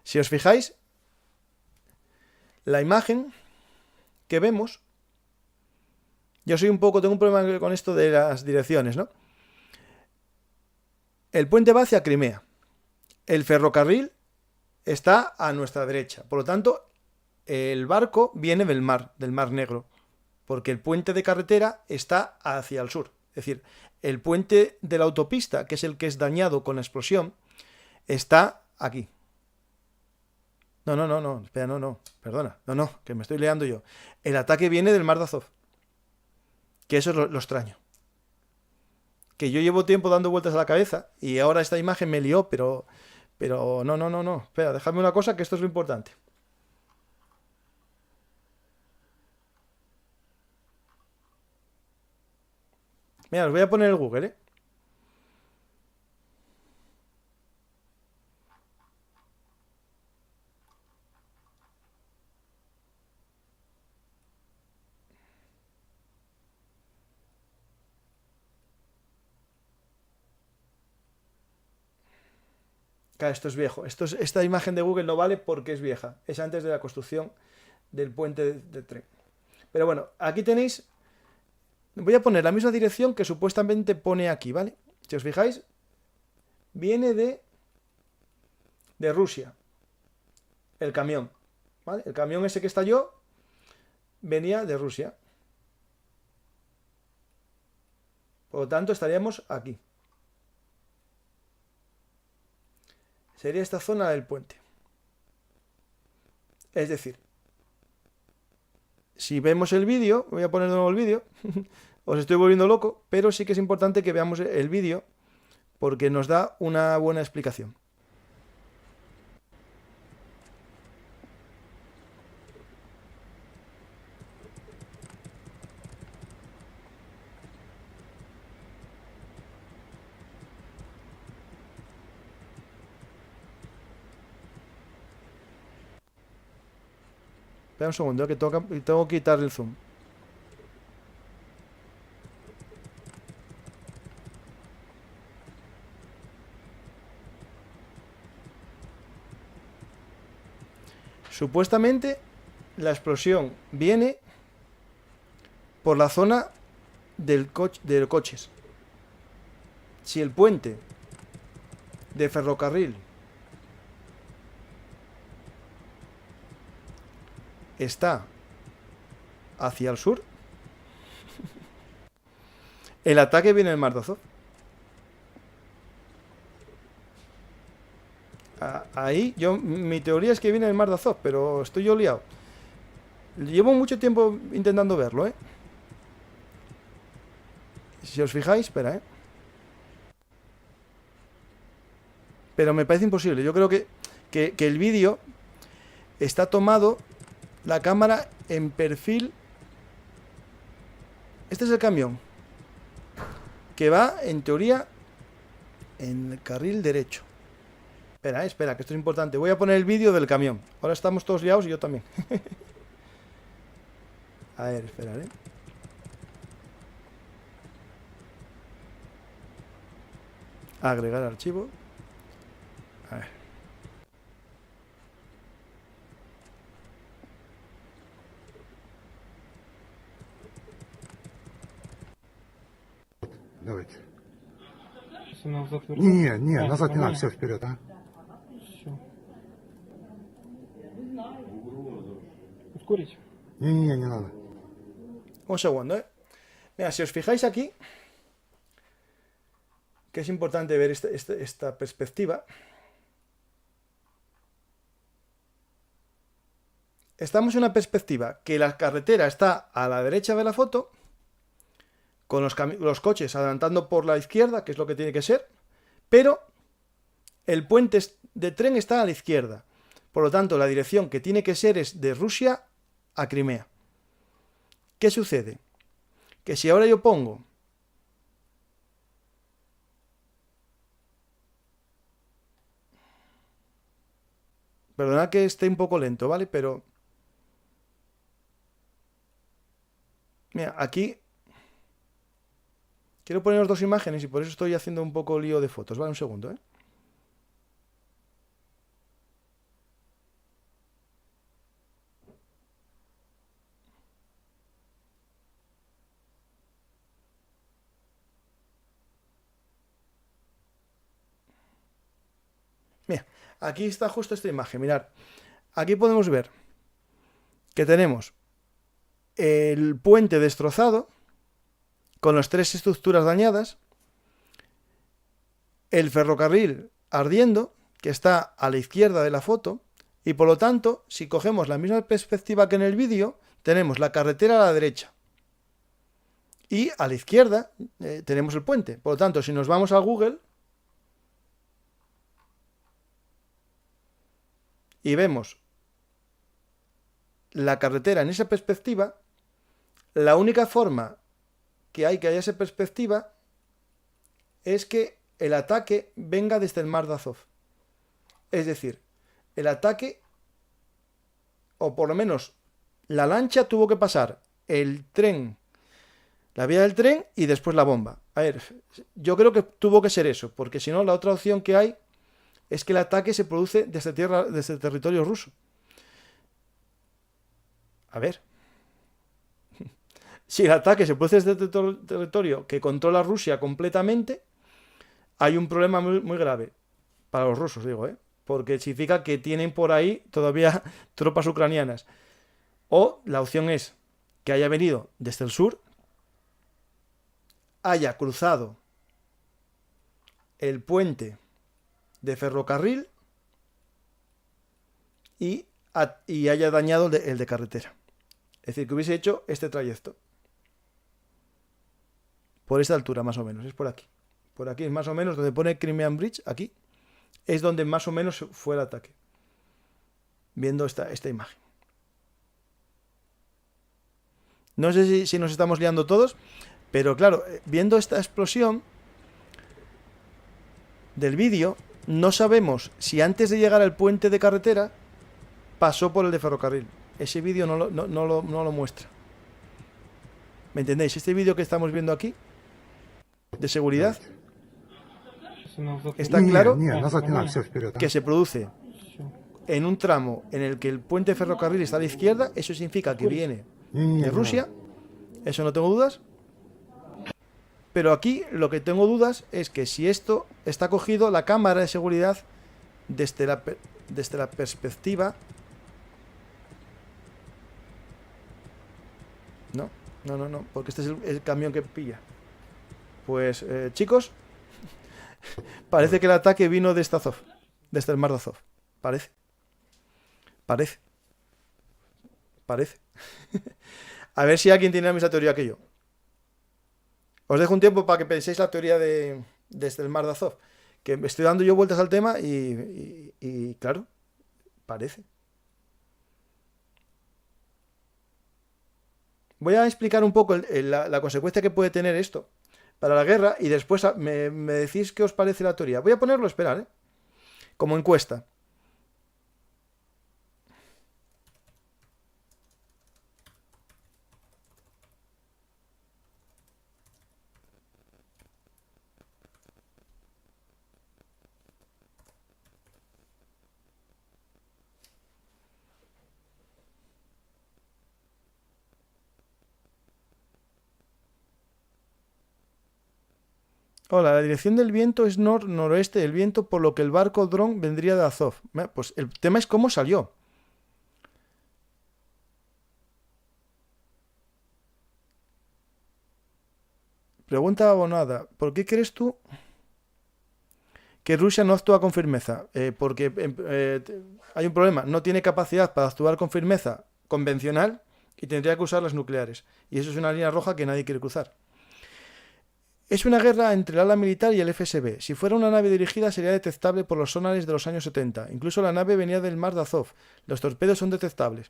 Si os fijáis, la imagen que vemos... Yo soy tengo un problema con esto de las direcciones, ¿no? El puente va hacia Crimea. El ferrocarril está a nuestra derecha. Por lo tanto, el barco viene del Mar Negro. Porque el puente de carretera está hacia el sur. Es decir, el puente de la autopista, que es el que es dañado con la explosión, está aquí. No, espera, no, perdona. No, que me estoy liando yo. El ataque viene del Mar de Azov. Que eso es lo extraño. Que yo llevo tiempo dando vueltas a la cabeza y ahora esta imagen me lió, pero no. Espera, dejadme una cosa, que esto es lo importante. Mira, os voy a poner el Google, ¿eh? Claro, esto es viejo. Esta imagen de Google no vale porque es vieja. Es antes de la construcción del puente de tren. Pero bueno, aquí tenéis... Voy a poner la misma dirección que supuestamente pone aquí, ¿vale? Si os fijáis, viene de Rusia. El camión, ¿vale? El camión ese que estalló venía de Rusia. Por lo tanto, estaríamos aquí. Sería esta zona del puente. Es decir, si vemos el vídeo, voy a poner de nuevo el vídeo, os estoy volviendo loco, pero sí que es importante que veamos el vídeo porque nos da una buena explicación. Espera un segundo, que tengo que quitar el zoom. Supuestamente la explosión viene por la zona de coches. Si el puente de ferrocarril está hacia el sur, el ataque viene del Mar de Azov. Ahí, mi teoría es que viene del Mar de Azov, pero estoy yo liado. Llevo mucho tiempo intentando verlo, ¿eh? Si os fijáis, espera, ¿eh? Pero me parece imposible. Yo creo que el vídeo está tomado, la cámara en perfil. Este es el camión, que va, en teoría, en el carril derecho. Espera, que esto es importante. Voy a poner el vídeo del camión. Ahora estamos todos liados y yo también. A ver, esperad, ¿eh? Agregar archivo. A ver. Давайте. Если нас затвердят. Не, назад не надо, все вперед, а? Все. Ускорить? Не надо. Un segundo, ¿eh? Mira, si os fijáis aquí, que es importante ver esta perspectiva. estamos en una perspectiva que la carretera está a la derecha de la foto, con los coches adelantando por la izquierda, que es lo que tiene que ser, pero el puente de tren está a la izquierda. Por lo tanto, la dirección que tiene que ser es de Rusia a Crimea. ¿Qué sucede? Que si ahora yo pongo perdonad que esté un poco lento, ¿vale? Pero mira, aquí quiero poner dos imágenes y por eso estoy haciendo un poco lío de fotos, ¿vale? Un segundo, ¿eh? Mira, aquí está justo esta imagen, mirad. Aquí podemos ver que tenemos el puente destrozado con las tres estructuras dañadas, el ferrocarril ardiendo, que está a la izquierda de la foto, y por lo tanto, si cogemos la misma perspectiva que en el vídeo, tenemos la carretera a la derecha y a la izquierda tenemos el puente. Por lo tanto, si nos vamos a Google y vemos la carretera en esa perspectiva, la única forma que haya esa perspectiva es que el ataque venga desde el mar de Azov. Es decir, el ataque, o por lo menos la lancha tuvo que pasar el tren, la vía del tren y después la bomba. A ver, yo creo que tuvo que ser eso, porque si no, la otra opción que hay es que el ataque se produce desde territorio ruso. A ver, si el ataque se produce desde territorio que controla Rusia completamente, hay un problema muy, muy grave para los rusos, digo, ¿eh? Porque significa que tienen por ahí todavía tropas ucranianas. O la opción es que haya venido desde el sur, haya cruzado el puente de ferrocarril y haya dañado el de carretera. Es decir, que hubiese hecho este trayecto. Por esta altura, más o menos, es por aquí. Por aquí es más o menos donde pone Crimean Bridge, aquí, es donde más o menos fue el ataque. Viendo esta imagen. No sé si nos estamos liando todos, pero claro, viendo esta explosión del vídeo, no sabemos si antes de llegar al puente de carretera pasó por el de ferrocarril. Ese vídeo no lo muestra. ¿Me entendéis? Este vídeo que estamos viendo aquí, de seguridad, está claro Не, назад не надо, все вперед. que se produce en un tramo en el que el puente de ferrocarril está a la izquierda. Eso significa que viene de Rusia. Eso no tengo dudas. Pero aquí lo que tengo dudas es que si esto está cogido la cámara de seguridad desde la perspectiva. No, porque este es el camión que pilla. Pues, chicos, parece que el ataque vino de Azov, desde el mar de Azov. Parece. A ver si alguien tiene la misma teoría que yo. Os dejo un tiempo para que penséis la teoría desde el mar de Azov. Que me estoy dando yo vueltas al tema y claro, parece. Voy a explicar un poco la consecuencia que puede tener esto para la guerra y después me decís qué os parece la teoría. Voy a ponerlo, esperar, ¿eh? Como encuesta. Hola, la dirección del viento es noroeste del viento, por lo que el barco dron vendría de Azov. Pues el tema es cómo salió. Pregunta abonada. ¿Por qué crees tú que Rusia no actúa con firmeza, porque hay un problema, no tiene capacidad para actuar con firmeza convencional y tendría que usar las nucleares. Y eso es una línea roja que nadie quiere cruzar. Es una guerra entre el ala militar y el FSB. Si fuera una nave dirigida sería detectable por los sonares de los años 70. Incluso la nave venía del mar de Azov. Los torpedos son detectables.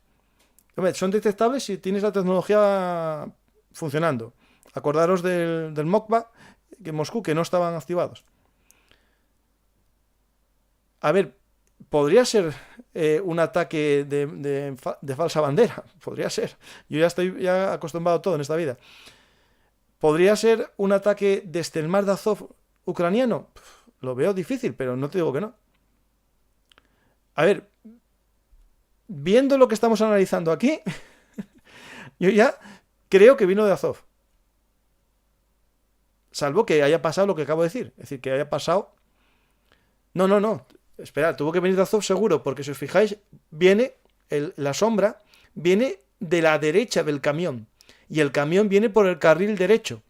Hombre, son detectables si tienes la tecnología funcionando. Acordaros del Mokba, que en Moscú, que no estaban activados. A ver, podría ser un ataque de falsa bandera. Podría ser. Yo ya estoy acostumbrado a todo en esta vida. ¿Podría ser un ataque desde el mar de Azov ucraniano? Lo veo difícil, pero no te digo que no. A ver, viendo lo que estamos analizando aquí, yo ya creo que vino de Azov. Salvo que haya pasado lo que acabo de decir. Es decir, que haya pasado... No. Esperad, tuvo que venir de Azov seguro, porque si os fijáis, viene la sombra, viene de la derecha del camión. Y el camión viene por el carril derecho.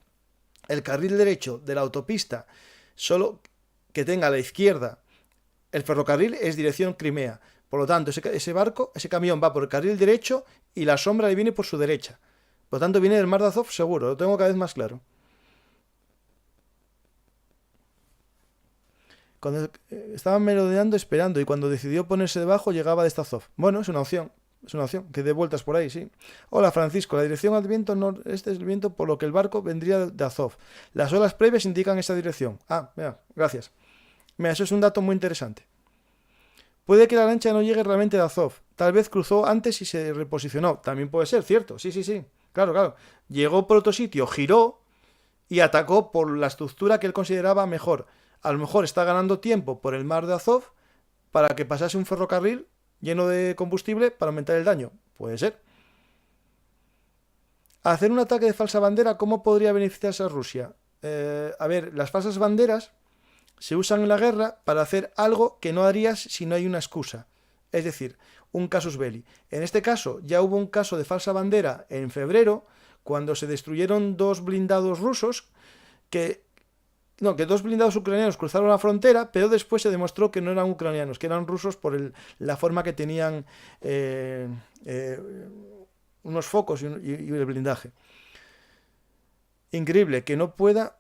El carril derecho de la autopista, solo que tenga a la izquierda el ferrocarril, es dirección Crimea. Por lo tanto, ese camión va por el carril derecho y la sombra le viene por su derecha. Por lo tanto, viene del mar de Azov seguro, lo tengo cada vez más claro. Cuando estaba merodeando, esperando, y cuando decidió ponerse debajo, llegaba de esta Azov. Bueno, es una opción. Es una opción, que dé vueltas por ahí, sí. Hola, Francisco, la dirección al viento noreste es el viento, por lo que el barco vendría de Azov. Las olas previas indican esa dirección. Ah, mira, gracias. Mira, eso es un dato muy interesante. Puede que la lancha no llegue realmente de Azov. Tal vez cruzó antes y se reposicionó. También puede ser, cierto. Sí. Claro. Llegó por otro sitio, giró y atacó por la estructura que él consideraba mejor. A lo mejor está ganando tiempo por el mar de Azov para que pasase un ferrocarril lleno de combustible para aumentar el daño. Puede ser. Hacer un ataque de falsa bandera, ¿cómo podría beneficiarse a Rusia? A ver, las falsas banderas se usan en la guerra para hacer algo que no harías si no hay una excusa. Es decir, un casus belli. En este caso, ya hubo un caso de falsa bandera en febrero, cuando se destruyeron dos blindados rusos que dos blindados ucranianos cruzaron la frontera, pero después se demostró que no eran ucranianos, que eran rusos por la forma que tenían unos focos y el blindaje. Increíble que no pueda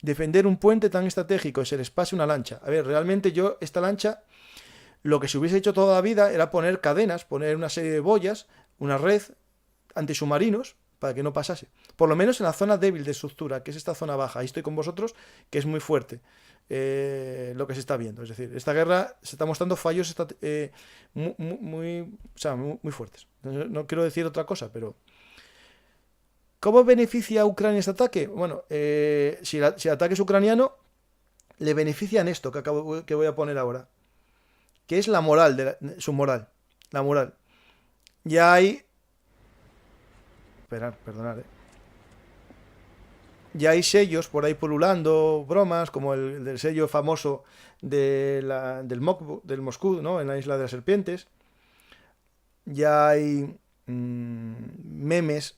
defender un puente tan estratégico y se les pase una lancha. A ver, realmente esta lancha, lo que se hubiese hecho toda la vida era poner cadenas, poner una serie de boyas, una red antisubmarinos, para que no pasase. Por lo menos en la zona débil de estructura, que es esta zona baja. Ahí estoy con vosotros, que es muy fuerte lo que se está viendo. Es decir, esta guerra se está mostrando fallos muy fuertes. No quiero decir otra cosa, pero... ¿Cómo beneficia a Ucrania este ataque? Bueno, si el ataque es ucraniano, le beneficia en esto que voy a poner ahora, que es la moral, su moral. La moral. Ya hay... Perdonad. Ya hay sellos por ahí pululando, bromas, como el del sello famoso del Moscú, ¿no? En la isla de las serpientes. Ya hay memes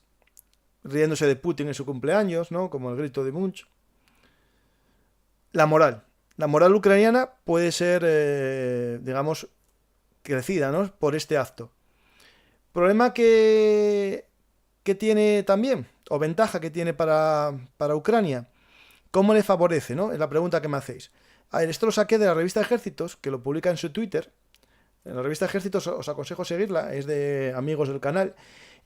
riéndose de Putin en su cumpleaños, ¿no? Como el grito de Munch. La moral ucraniana puede ser, digamos, crecida, ¿no? Por este acto. Problema que tiene también, o ventaja que tiene para Ucrania. ¿Cómo le favorece, no? Es la pregunta que me hacéis. A ver, esto lo saqué de la revista Ejércitos, que lo publica en su Twitter. En la revista Ejércitos os aconsejo seguirla, es de amigos del canal.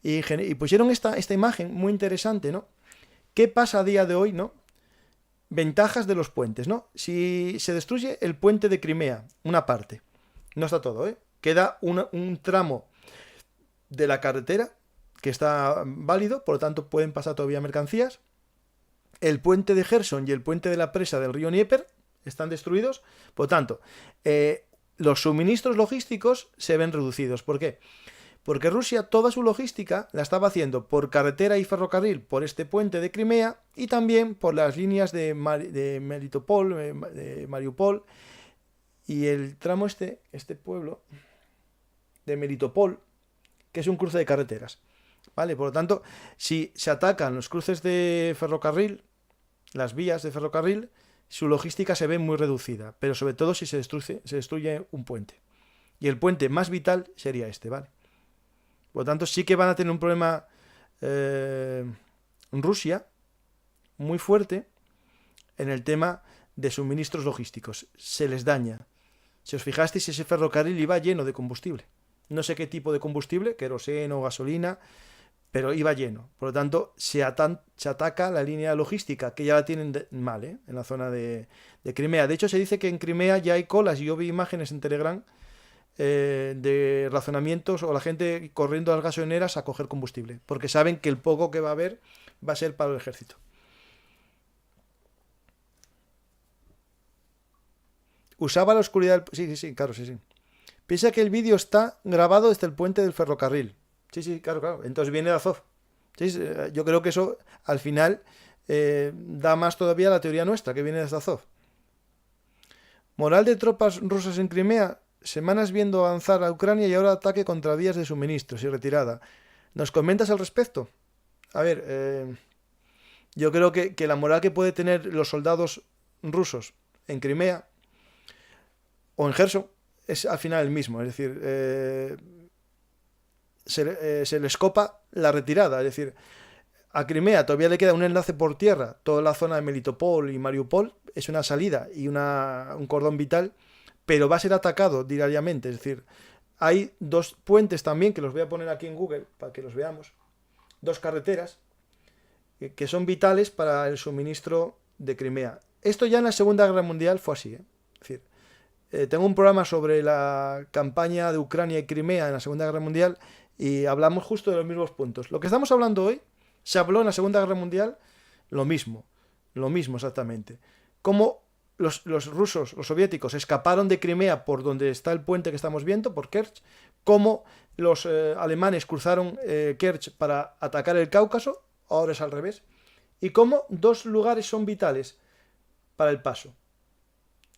Y pusieron esta imagen muy interesante, ¿no? ¿Qué pasa a día de hoy, no? Ventajas de los puentes, ¿no? Si se destruye el puente de Crimea, una parte, no está todo, ¿eh? Queda un tramo de la carretera que está válido, por lo tanto pueden pasar todavía mercancías. El puente de Gerson y el puente de la presa del río Dnieper están destruidos, por lo tanto, los suministros logísticos se ven reducidos. ¿Por qué? Porque Rusia toda su logística la estaba haciendo por carretera y ferrocarril por este puente de Crimea y también por las líneas de Melitopol, de Mariupol y el tramo este pueblo de Melitopol, que es un cruce de carreteras. ¿Vale? Por lo tanto, si se atacan los cruces de ferrocarril, las vías de ferrocarril, su logística se ve muy reducida, pero sobre todo si se destruye un puente. Y el puente más vital sería este, ¿vale? Por lo tanto, sí que van a tener un problema Rusia muy fuerte en el tema de suministros logísticos. Se les daña. Si os fijasteis, ese ferrocarril iba lleno de combustible. No sé qué tipo de combustible, queroseno, gasolina, pero iba lleno. Por lo tanto, se ataca la línea logística, que ya la tienen mal, en la zona de Crimea. De hecho, se dice que en Crimea ya hay colas, y yo vi imágenes en Telegram de razonamientos o la gente corriendo a las gasolineras a coger combustible, porque saben que el poco que va a haber va a ser para el ejército. Usaba la oscuridad... Sí, claro, sí. Piensa que el vídeo está grabado desde el puente del ferrocarril. Sí, claro. Entonces viene de Azov. Sí, yo creo que eso al final da más todavía a la teoría nuestra, que viene de Azov. Moral de tropas rusas en Crimea. Semanas viendo avanzar a Ucrania y ahora ataque contra vías de suministros y retirada. ¿Nos comentas al respecto? A ver, yo creo que la moral que puede tener los soldados rusos en Crimea o en Gerson es al final el mismo. Es decir, se les copa la retirada. Es decir, a Crimea todavía le queda un enlace por tierra. Toda la zona de Melitopol y Mariupol es una salida y un cordón vital, pero va a ser atacado diariamente. Es decir, hay dos puentes también, que los voy a poner aquí en Google para que los veamos. Dos carreteras que son vitales para el suministro de Crimea. Esto ya en la Segunda Guerra Mundial fue así. Es decir, tengo un programa sobre la campaña de Ucrania y Crimea en la Segunda Guerra Mundial y hablamos justo de los mismos puntos. Lo que estamos hablando hoy se habló en la Segunda Guerra Mundial lo mismo exactamente. Cómo los rusos, los soviéticos, escaparon de Crimea por donde está el puente que estamos viendo, por Kerch, cómo los alemanes cruzaron Kerch para atacar el Cáucaso, ahora es al revés, y cómo dos lugares son vitales para el paso.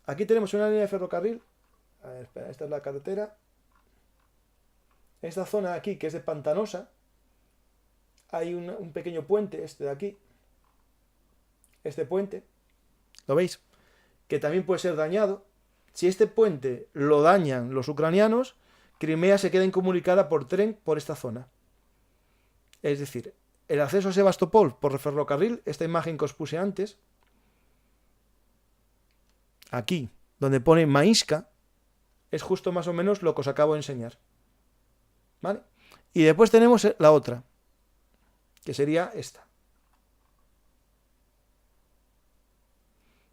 Aquí tenemos una línea de ferrocarril. A ver, espera, esta es la carretera. Esta zona de aquí, que es de pantanosa, hay un pequeño puente, este de aquí. Este puente, ¿lo veis? Que también puede ser dañado. Si este puente lo dañan los ucranianos, Crimea se queda incomunicada por tren por esta zona. Es decir, el acceso a Sebastopol por el ferrocarril, esta imagen que os puse antes, aquí, donde pone Maïska, es justo más o menos lo que os acabo de enseñar. ¿Vale? Y después tenemos la otra, que sería esta.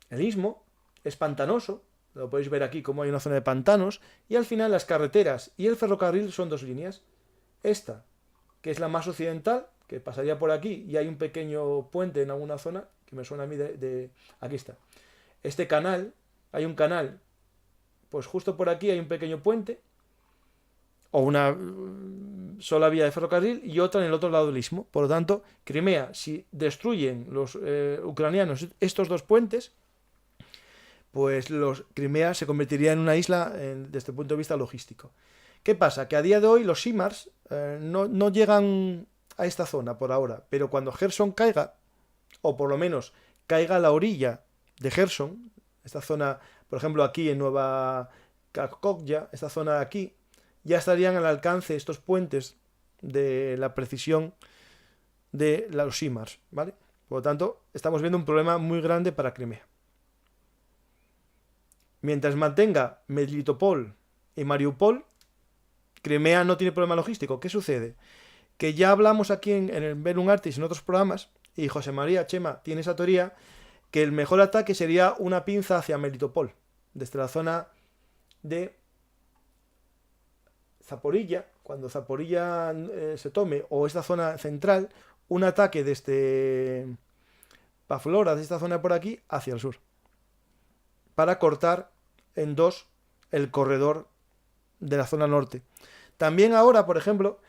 El istmo es pantanoso, lo podéis ver aquí como hay una zona de pantanos, y al final las carreteras y el ferrocarril son dos líneas. Esta, que es la más occidental, que pasaría por aquí, y hay un pequeño puente en alguna zona, que me suena a mí aquí está. Este canal, hay un canal, pues justo por aquí hay un pequeño puente, o una sola vía de ferrocarril, y otra en el otro lado del istmo. Por lo tanto, Crimea, si destruyen los ucranianos estos dos puentes, pues Crimea se convertiría en una isla desde el punto de vista logístico. ¿Qué pasa? Que a día de hoy los HIMARS no llegan a esta zona por ahora, pero cuando Gerson caiga, o por lo menos caiga a la orilla de Gerson, esta zona, por ejemplo aquí en Nueva Kakhovka, esta zona de aquí, ya estarían al alcance estos puentes de la precisión de los HIMARS, ¿vale? Por lo tanto, estamos viendo un problema muy grande para Crimea. Mientras mantenga Melitopol y Mariupol, Crimea no tiene problema logístico. ¿Qué sucede? Que ya hablamos aquí en el Verum Artis, en otros programas, y José María Chema tiene esa teoría, que el mejor ataque sería una pinza hacia Melitopol, desde la zona de Zaporilla, cuando Zaporilla se tome, o esta zona central, un ataque desde Paflora, de esta zona por aquí, hacia el sur, para cortar en dos el corredor de la zona norte. También ahora, por ejemplo,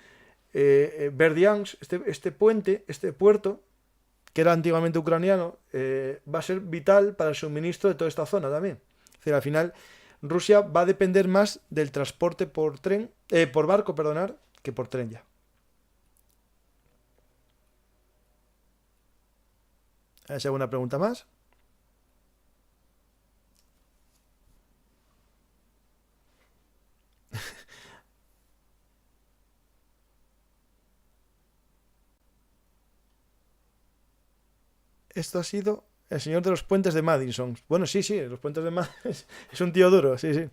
Berdiansk, este puente, este puerto, que era antiguamente ucraniano, va a ser vital para el suministro de toda esta zona también. Es decir, al final, Rusia va a depender más del transporte por barco, que por tren ya. ¿Hay alguna pregunta más? Esto ha sido el señor de los puentes de Madison. Bueno, sí, sí, los puentes de Madison. Es un tío duro, sí, sí.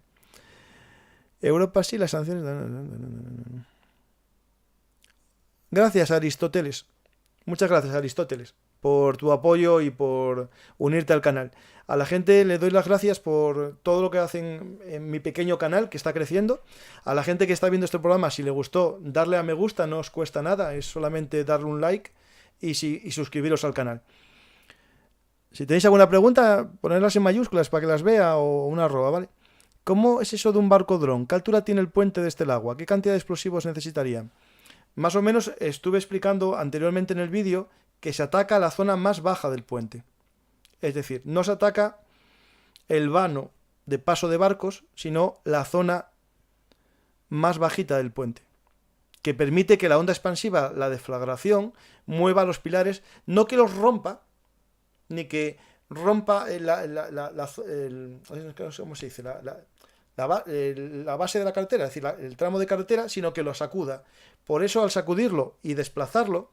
Europa sí, las sanciones. Gracias, Aristóteles. Muchas gracias, Aristóteles, por tu apoyo y por unirte al canal. A la gente le doy las gracias por todo lo que hacen en mi pequeño canal, que está creciendo. A la gente que está viendo este programa, si le gustó, darle a me gusta, no os cuesta nada, es solamente darle un like y suscribiros al canal. Si tenéis alguna pregunta, ponedlas en mayúsculas para que las vea o una arroba, ¿vale? ¿Cómo es eso de un barco dron? ¿Qué altura tiene el puente de este agua? ¿Qué cantidad de explosivos necesitaría? Más o menos estuve explicando anteriormente en el vídeo que se ataca la zona más baja del puente. Es decir, no se ataca el vano de paso de barcos, sino la zona más bajita del puente, que permite que la onda expansiva, la deflagración, mueva los pilares, no que los rompa, ni que rompa ¿cómo se dice? La base de la carretera, es decir, el tramo de carretera, sino que lo sacuda. Por eso, al sacudirlo y desplazarlo,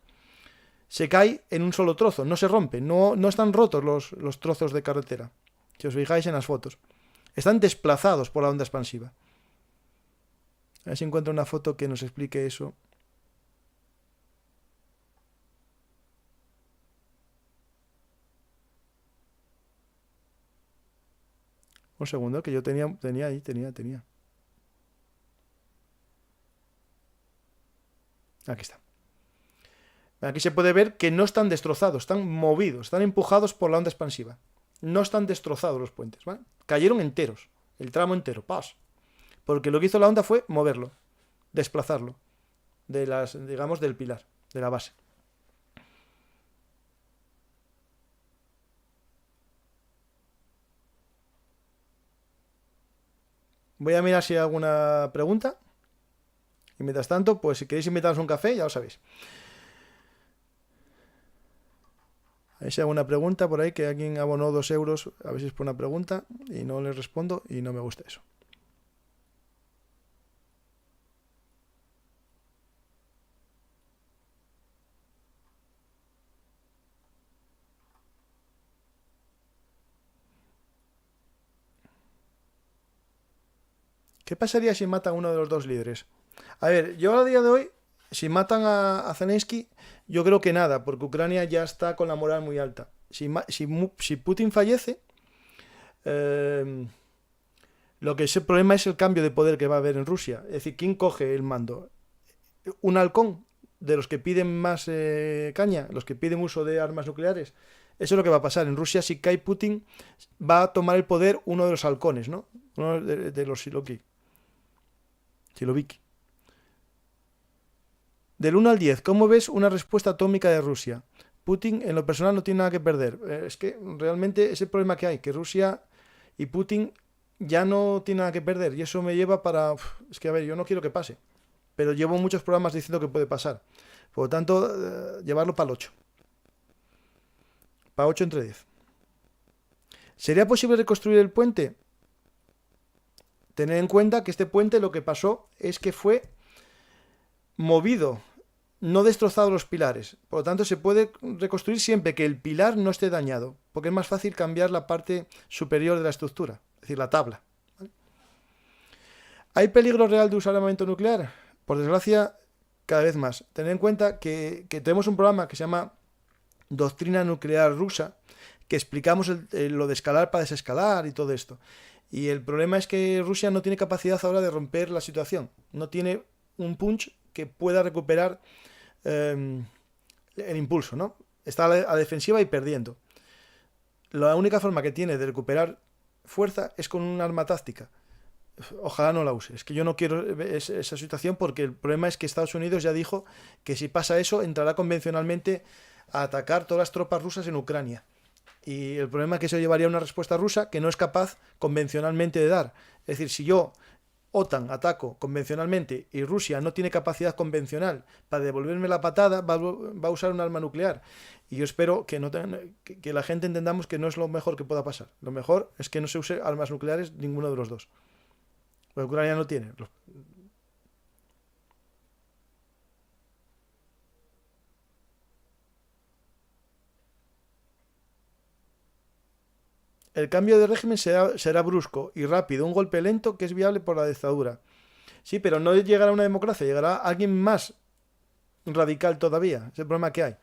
se cae en un solo trozo, no se rompe, no están rotos los trozos de carretera. Si os fijáis en las fotos, están desplazados por la onda expansiva. A ver si encuentro una foto que nos explique eso. Un segundo, que yo tenía ahí, tenía. Aquí está. Aquí se puede ver que no están destrozados, están movidos, están empujados por la onda expansiva. No están destrozados los puentes, ¿vale? Cayeron enteros, el tramo entero, ¡pas! Porque lo que hizo la onda fue moverlo, desplazarlo, digamos, del pilar, de la base. Voy a mirar si hay alguna pregunta. Y mientras tanto, pues si queréis invitaros a un café, ya lo sabéis. A ver si hay alguna pregunta por ahí, que alguien abonó 2 euros, a ver si es por una pregunta, y no le respondo, y no me gusta eso. ¿Qué pasaría si matan a uno de los dos líderes? A ver, yo a día de hoy, si matan a Zelensky, yo creo que nada, porque Ucrania ya está con la moral muy alta. Si Putin fallece, lo que es el problema es el cambio de poder que va a haber en Rusia. Es decir, ¿quién coge el mando? ¿Un halcón de los que piden más caña, los que piden uso de armas nucleares? Eso es lo que va a pasar. En Rusia, si cae Putin, va a tomar el poder uno de los halcones, ¿no? Uno de los Siloviki. Del 1 al 10, ¿cómo ves una respuesta atómica de Rusia? Putin, en lo personal, no tiene nada que perder. Es que realmente es el problema que hay, que Rusia y Putin ya no tienen nada que perder. Y eso me lleva para... Es que, a ver, yo no quiero que pase. Pero llevo muchos programas diciendo que puede pasar. Por lo tanto, llevarlo para el 8. Para 8 entre 10. ¿Sería posible reconstruir el puente? Tener en cuenta que este puente lo que pasó es que fue movido, no destrozado los pilares. Por lo tanto, se puede reconstruir siempre que el pilar no esté dañado, porque es más fácil cambiar la parte superior de la estructura, es decir, la tabla. ¿Vale? ¿Hay peligro real de usar armamento nuclear? Por desgracia, cada vez más. Tener en cuenta que tenemos un programa que se llama Doctrina Nuclear Rusa, que explicamos lo de escalar para desescalar y todo esto. Y el problema es que Rusia no tiene capacidad ahora de romper la situación. No tiene un punch que pueda recuperar el impulso, ¿no? Está a la defensiva y perdiendo. La única forma que tiene de recuperar fuerza es con un arma táctica. Ojalá no la use. Es que yo no quiero esa situación, porque el problema es que Estados Unidos ya dijo que si pasa eso, entrará convencionalmente a atacar todas las tropas rusas en Ucrania. Y el problema es que eso llevaría a una respuesta rusa que no es capaz convencionalmente de dar. Es decir, si yo, OTAN, ataco convencionalmente y Rusia no tiene capacidad convencional para devolverme la patada, va a usar un arma nuclear. Y yo espero que la gente entendamos que no es lo mejor que pueda pasar. Lo mejor es que no se use armas nucleares ninguno de los dos. Porque Ucrania no tiene. El cambio de régimen será brusco y rápido, un golpe lento que es viable por la dictadura. Sí, pero no llegará a una democracia, llegará alguien más radical todavía. Es el problema que hay.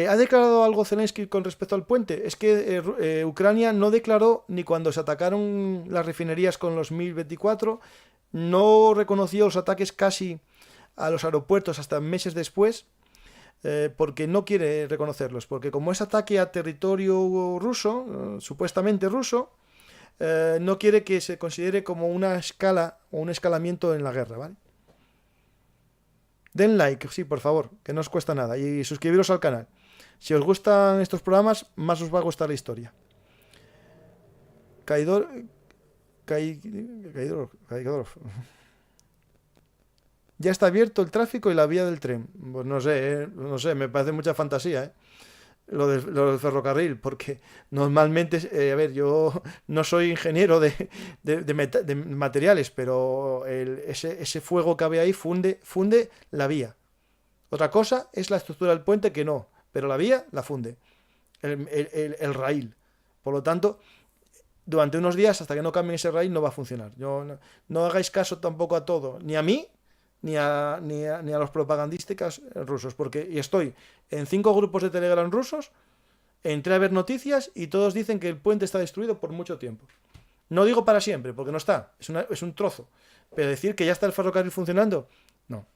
¿Ha declarado algo Zelensky con respecto al puente? Es que Ucrania no declaró ni cuando se atacaron las refinerías con los MiG-24, no reconoció los ataques casi a los aeropuertos hasta meses después, porque no quiere reconocerlos, porque como es ataque a territorio ruso, supuestamente ruso, no quiere que se considere como una escala o un escalamiento en la guerra, ¿vale? Den like, sí, por favor, que no os cuesta nada, y suscribiros al canal. Si os gustan estos programas, más os va a gustar la historia. Caidor... Caidor... Ya está abierto el tráfico y la vía del tren. Pues no sé, no sé, me parece mucha fantasía, lo del ferrocarril, porque normalmente, a ver, yo no soy ingeniero de materiales, pero ese fuego que había ahí funde la vía. Otra cosa es la estructura del puente que no, pero la vía la funde, el raíl. Por lo tanto, durante unos días, hasta que no cambien ese raíl, no va a funcionar. No hagáis caso tampoco a todo, ni a mí, ni a los propagandísticos rusos, porque y estoy en 5 grupos de Telegram rusos, entré a ver noticias y todos dicen que el puente está destruido por mucho tiempo. No digo para siempre, porque no está, es un trozo, pero decir que ya está el ferrocarril funcionando, no,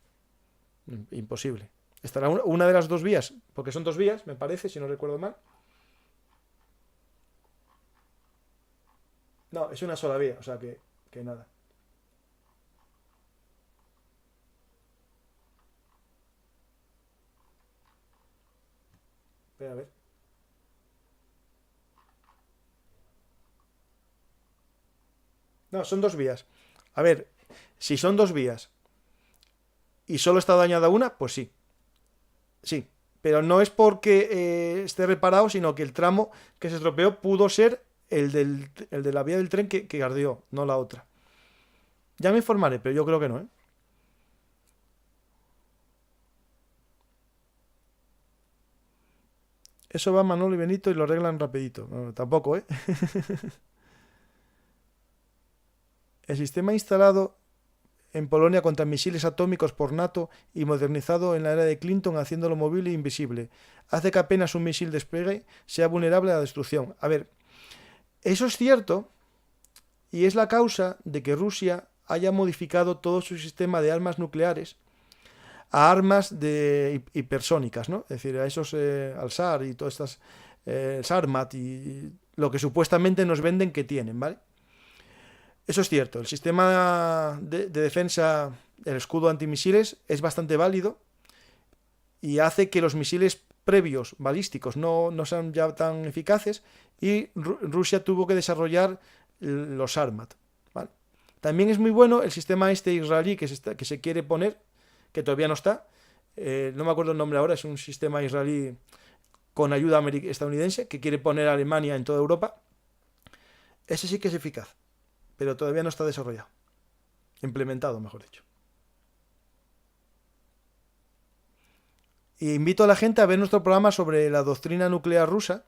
imposible. Estará una de las dos vías, porque son 2 vías, me parece, si no recuerdo mal. No, es una sola vía, o sea que nada. Espera, a ver. No, son 2 vías. A ver, si son 2 vías y solo está dañada una, pues sí. Sí. Pero no es porque esté reparado, sino que el tramo que se estropeó pudo ser el de la vía del tren que ardió, no la otra. Ya me informaré, pero yo creo que no, ¿eh? Eso va Manolo y Benito y lo arreglan rapidito. No, tampoco, ¿eh? El sistema instalado en Polonia contra misiles atómicos por NATO y modernizado en la era de Clinton haciéndolo móvil e invisible hace que apenas un misil despegue sea vulnerable a la destrucción. A ver, eso es cierto y es la causa de que Rusia haya modificado todo su sistema de armas nucleares a armas hipersónicas, ¿no? Es decir, a esos al SAR y todas estas SARMAT y lo que supuestamente nos venden que tienen, ¿vale? Eso es cierto, el sistema de defensa, el escudo antimisiles, es bastante válido y hace que los misiles previos balísticos no sean ya tan eficaces y Rusia tuvo que desarrollar los SARMAT, ¿vale? También es muy bueno el sistema este israelí que se quiere poner, que todavía no está, no me acuerdo el nombre ahora, es un sistema israelí con ayuda estadounidense que quiere poner a Alemania en toda Europa. Ese sí que es eficaz, pero todavía no está desarrollado, implementado, mejor dicho. Y invito a la gente a ver nuestro programa sobre la doctrina nuclear rusa,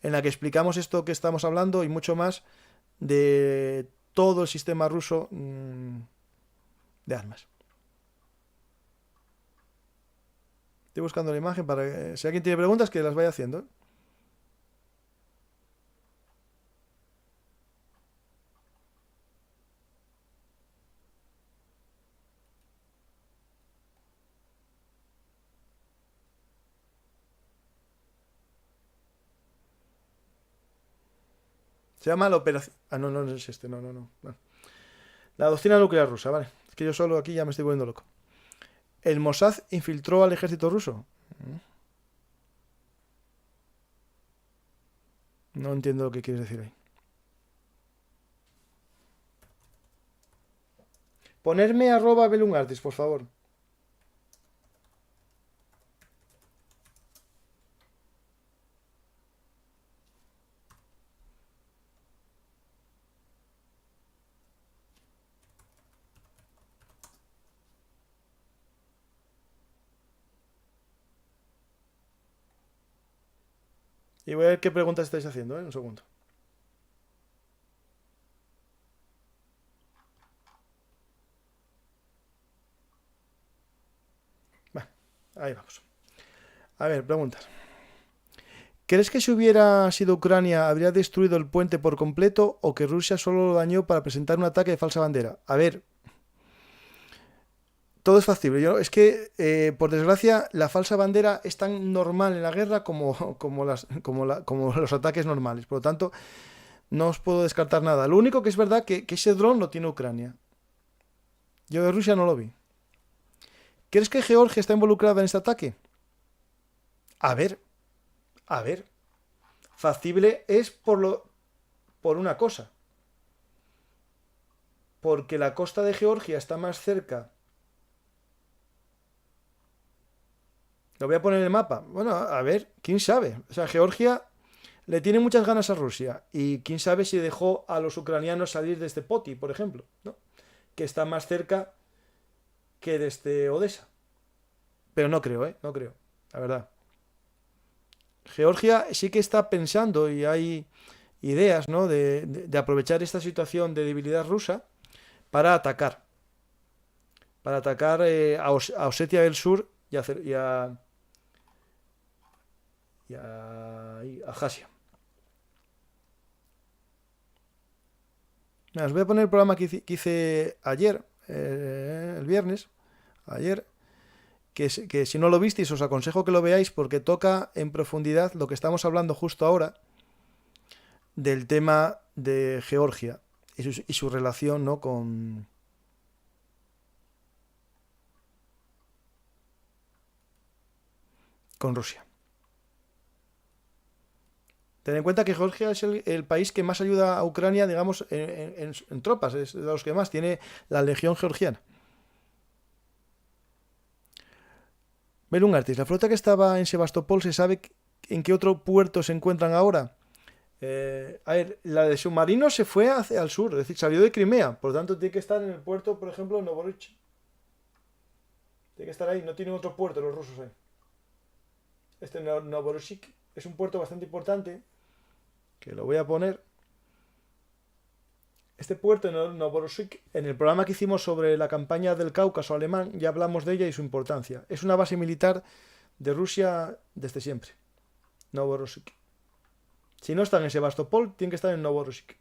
en la que explicamos esto que estamos hablando y mucho más de todo el sistema ruso de armas. Estoy buscando la imagen para que, si alguien tiene preguntas, que las vaya haciendo. Se llama la operación... Ah, no, no es este, no. La doctrina nuclear rusa, vale. Es que yo solo aquí ya me estoy volviendo loco. ¿El Mossad infiltró al ejército ruso? No entiendo lo que quieres decir ahí. Ponerme @belungartis, por favor. Y voy a ver qué preguntas estáis haciendo, ¿eh? Un segundo. Vale, ahí vamos. A ver, preguntas. ¿Crees que si hubiera sido Ucrania habría destruido el puente por completo o que Rusia solo lo dañó para presentar un ataque de falsa bandera? A ver, todo es factible. Es que, por desgracia, la falsa bandera es tan normal en la guerra como los ataques normales. Por lo tanto, no os puedo descartar nada. Lo único que es verdad que ese dron lo tiene Ucrania. Yo de Rusia no lo vi. ¿Crees que Georgia está involucrada en este ataque? A ver. Factible es por una cosa. Porque la costa de Georgia está más cerca. Lo voy a poner en el mapa. Bueno, a ver, quién sabe. O sea, Georgia le tiene muchas ganas a Rusia. Y quién sabe si dejó a los ucranianos salir de este Poti, por ejemplo, ¿no? Que está más cerca que desde Odessa. Pero no creo, no creo, la verdad. Georgia sí que está pensando y hay ideas, ¿no? de aprovechar esta situación de debilidad rusa para atacar. Para atacar a Osetia del Sur y a Abjasia. Os voy a poner el programa que hice ayer, el viernes, ayer, que si no lo visteis os aconsejo que lo veáis porque toca en profundidad lo que estamos hablando justo ahora del tema de Georgia y su relación, ¿no? con Rusia. Ten en cuenta que Georgia es el país que más ayuda a Ucrania, digamos, en tropas, es de los que más tiene la legión georgiana. Belungartis, la flota que estaba en Sebastopol, ¿se sabe en qué otro puerto se encuentran ahora? A ver, la de submarinos se fue hacia el sur, es decir, salió de Crimea, por lo tanto tiene que estar en el puerto, por ejemplo, en Novorossiysk. Tiene que estar ahí, no tienen otro puerto los rusos ahí. Este Novorossiysk es un puerto bastante importante, que lo voy a poner. Este puerto en Novorossiysk, en el programa que hicimos sobre la campaña del Cáucaso alemán, ya hablamos de ella y su importancia. Es una base militar de Rusia desde siempre. Novorossiysk. Si no están en Sebastopol, tienen que estar en Novorossiysk.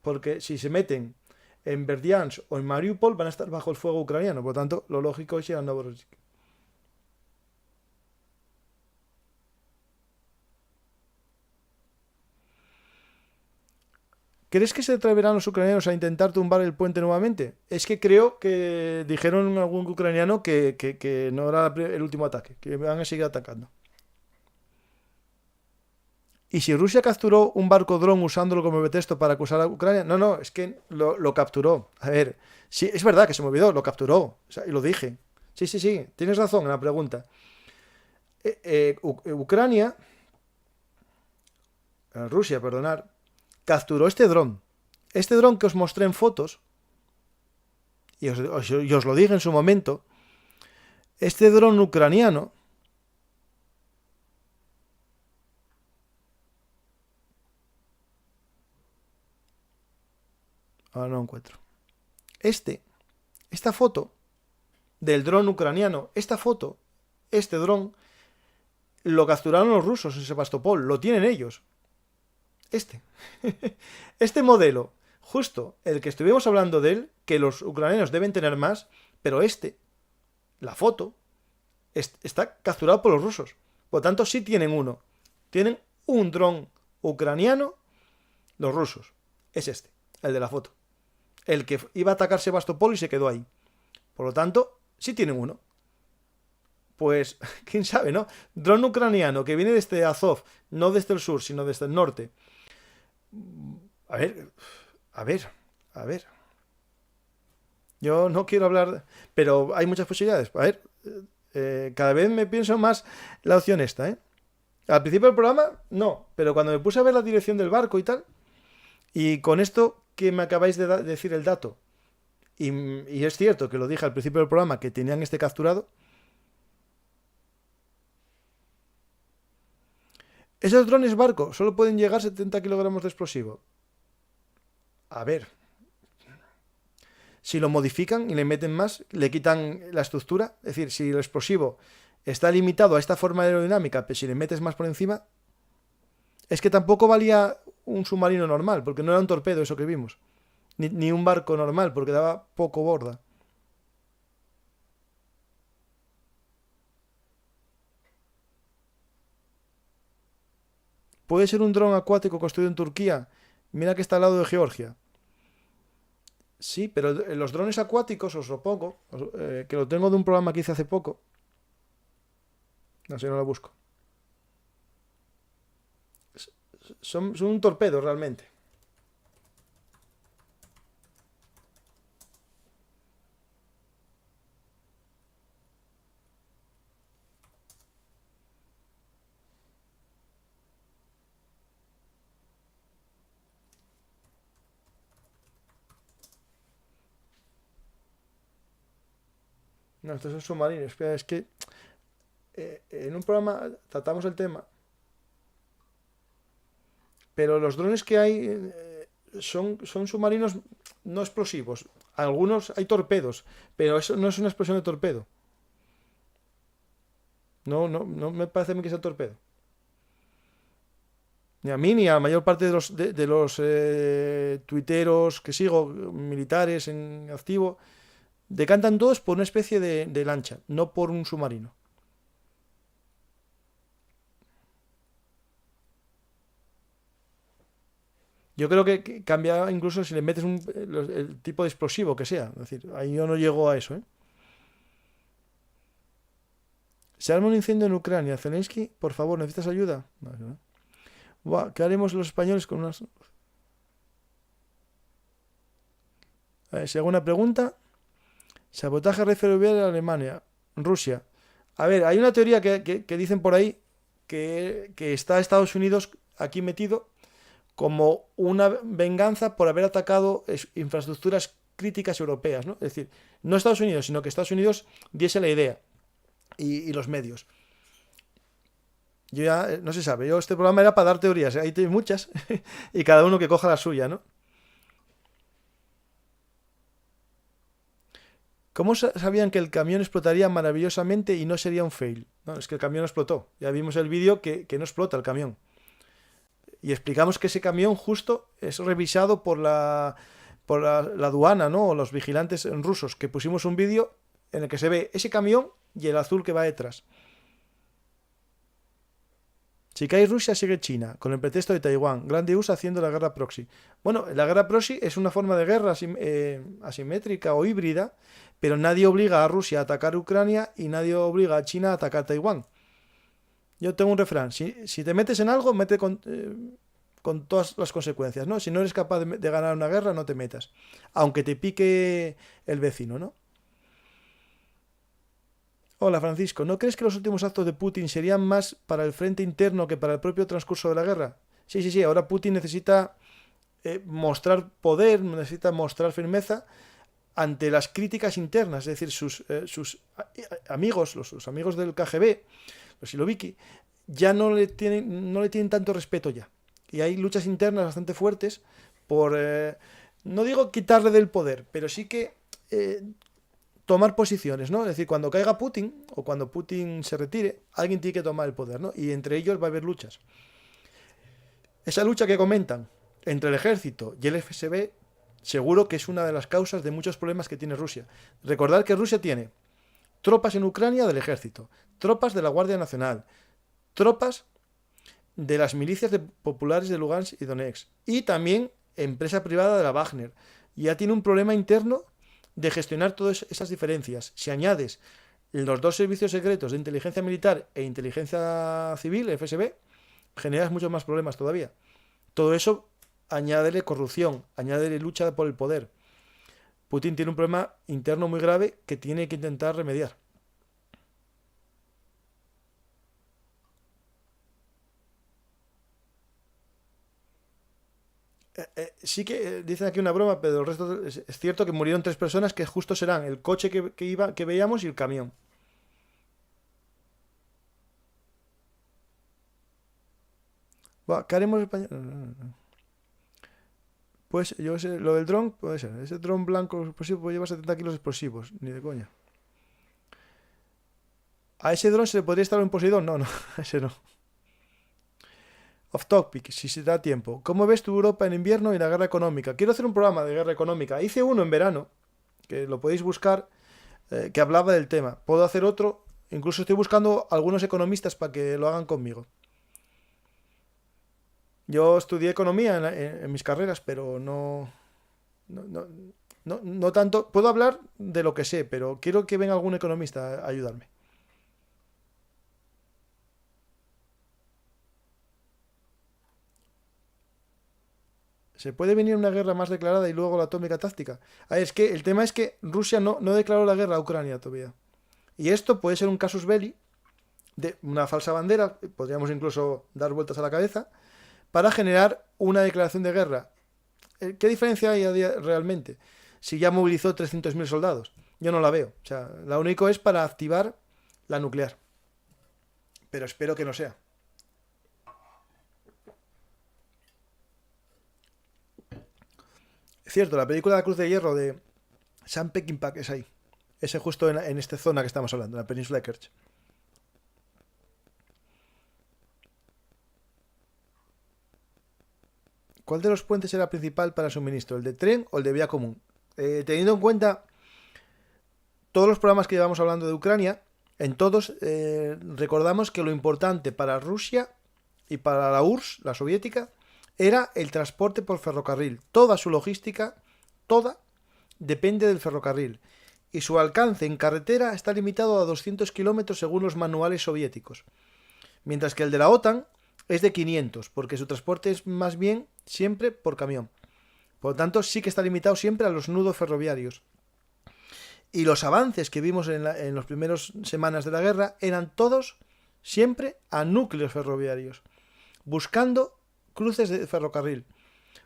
Porque si se meten en Berdyansk o en Mariupol, van a estar bajo el fuego ucraniano. Por lo tanto, lo lógico es ir a Novorossiysk. ¿Crees que se atreverán los ucranianos a intentar tumbar el puente nuevamente? Es que creo que dijeron algún ucraniano que no era el último ataque, que van a seguir atacando. ¿Y si Rusia capturó un barco dron usándolo como pretexto para acusar a Ucrania? No, es que lo capturó. A ver, sí, es verdad que se me olvidó, lo capturó. O sea, y lo dije. Sí, tienes razón en la pregunta. Rusia, perdonar, capturó este dron. Este dron que os mostré en fotos, y os lo dije en su momento, este dron ucraniano ahora no lo encuentro. Esta foto del dron ucraniano, este dron, lo capturaron los rusos en Sebastopol, lo tienen ellos. Este modelo, justo el que estuvimos hablando de él, que los ucranianos deben tener más, pero la foto, está capturado por los rusos. Por lo tanto, sí tienen uno. Tienen un dron ucraniano, los rusos. Es el de la foto. El que iba a atacar Sebastopol y se quedó ahí. Por lo tanto, sí tienen uno. Pues, quién sabe, ¿no? Dron ucraniano que viene desde Azov, no desde el sur, sino desde el norte. A ver. Yo no quiero hablar, pero hay muchas posibilidades. A ver, cada vez me pienso más la opción esta, ¿eh? Al principio del programa, no, pero cuando me puse a ver la dirección del barco y tal, y con esto que me acabáis de decir el dato, y es cierto que lo dije al principio del programa, que tenían este capturado, Esos drones barco solo pueden llegar 70 kilogramos de explosivo. A ver, si lo modifican y le meten más, le quitan la estructura. Es decir, si el explosivo está limitado a esta forma aerodinámica, pero si le metes más por encima, es que tampoco valía un submarino normal, porque no era un torpedo eso que vimos. Ni un barco normal, porque daba poco borda. Puede ser un dron acuático construido en Turquía. Mira que está al lado de Georgia. Sí, pero los drones acuáticos, os lo pongo, que lo tengo de un programa que hice hace poco. No sé, no lo busco. Son un torpedo realmente. No, estos son submarinos. Espera, es que en un programa tratamos el tema, pero los drones que hay son submarinos no explosivos. Algunos hay torpedos, pero eso no es una explosión de torpedo. No me parece a mí que sea torpedo. Ni a mí ni a la mayor parte de los tuiteros que sigo, militares en activo, decantan todos por una especie de lancha, no por un submarino. Yo creo que cambia incluso si le metes el tipo de explosivo que sea. Es decir, ahí yo no llego a eso, ¿eh? Se arma un incendio en Ucrania. Zelensky, por favor, ¿necesitas ayuda? No, no. Buah, ¿qué haremos los españoles con unas... Segunda pregunta. Sabotaje ferroviario de Alemania. Rusia. A ver, hay una teoría que dicen por ahí que está Estados Unidos aquí metido como una venganza por haber atacado infraestructuras críticas europeas, ¿no? Es decir, no Estados Unidos, sino que Estados Unidos diese la idea y los medios. Yo ya, no se sabe, yo este programa era para dar teorías, hay muchas y cada uno que coja la suya, ¿no? ¿Cómo sabían que el camión explotaría maravillosamente y no sería un fail? No, es que el camión explotó. Ya vimos el vídeo que no explota el camión. Y explicamos que ese camión justo es revisado por la aduana, ¿no? O los vigilantes rusos, que pusimos un vídeo en el que se ve ese camión y el azul que va detrás. Si cae Rusia, sigue China, con el pretexto de Taiwán. Grande USA haciendo la guerra proxy. Bueno, la guerra proxy es una forma de guerra asimétrica o híbrida, pero nadie obliga a Rusia a atacar Ucrania y nadie obliga a China a atacar Taiwán. Yo tengo un refrán, si te metes en algo, mete con todas las consecuencias, ¿no? Si no eres capaz de ganar una guerra, no te metas. Aunque te pique el vecino, ¿no? Hola Francisco, ¿no crees que los últimos actos de Putin serían más para el frente interno que para el propio transcurso de la guerra? Sí, ahora Putin necesita mostrar poder, necesita mostrar firmeza ante las críticas internas, es decir, sus amigos, sus amigos del KGB, los Siloviki, ya no le tienen tanto respeto ya. Y hay luchas internas bastante fuertes por, no digo quitarle del poder, pero sí que tomar posiciones, ¿no? Es decir, cuando caiga Putin o cuando Putin se retire, alguien tiene que tomar el poder, ¿no? Y entre ellos va a haber luchas. Esa lucha que comentan entre el ejército y el FSB seguro que es una de las causas de muchos problemas que tiene Rusia. Recordad que Rusia tiene tropas en Ucrania del ejército, tropas de la Guardia Nacional, tropas de las milicias populares de Lugansk y Donetsk, y también empresa privada de la Wagner. Y ya tiene un problema interno de gestionar todas esas diferencias. Si añades los dos servicios secretos de inteligencia militar e inteligencia civil, FSB, generas muchos más problemas todavía. Todo eso añádele corrupción, añádele lucha por el poder. Putin tiene un problema interno muy grave que tiene que intentar remediar. Sí que dicen aquí una broma, pero el resto es cierto que murieron 3 personas que justo serán el coche que veíamos y el camión. Buah, ¿qué haremos España? Pues yo sé, lo del dron puede ser. Ese dron blanco explosivo puede llevar 70 kilos explosivos. Ni de coña. ¿A ese dron se le podría instalar un Poseidón? No, no, ese no. Off topic, si se da tiempo. ¿Cómo ves tu Europa en invierno y la guerra económica? Quiero hacer un programa de guerra económica. Hice uno en verano, que lo podéis buscar, que hablaba del tema. Puedo hacer otro. Incluso estoy buscando algunos economistas para que lo hagan conmigo. Yo estudié economía en mis carreras, pero no, no, no tanto. Puedo hablar de lo que sé, pero quiero que venga algún economista a ayudarme. ¿Se puede venir una guerra más declarada y luego la atómica táctica? Ah, es que el tema es que Rusia no declaró la guerra a Ucrania todavía. Y esto puede ser un casus belli de una falsa bandera, podríamos incluso dar vueltas a la cabeza, para generar una declaración de guerra. ¿Qué diferencia hay realmente? Si ya movilizó 300.000 soldados. Yo no la veo. O sea, la único es para activar la nuclear. Pero espero que no sea. Es cierto, la película La Cruz de Hierro de Sam Peckinpah es ahí. Ese justo en esta zona que estamos hablando, en la península de Kerch. ¿Cuál de los puentes era principal para el suministro? ¿El de tren o el de vía común? Teniendo en cuenta todos los programas que llevamos hablando de Ucrania, en todos recordamos que lo importante para Rusia y para la URSS, la soviética, era el transporte por ferrocarril. Toda su logística, toda, depende del ferrocarril. Y su alcance en carretera está limitado a 200 kilómetros según los manuales soviéticos. Mientras que el de la OTAN es de 500, porque su transporte es más bien siempre por camión. Por lo tanto, sí que está limitado siempre a los nudos ferroviarios. Y los avances que vimos en las primeras semanas de la guerra eran todos siempre a núcleos ferroviarios, buscando cruces de ferrocarril.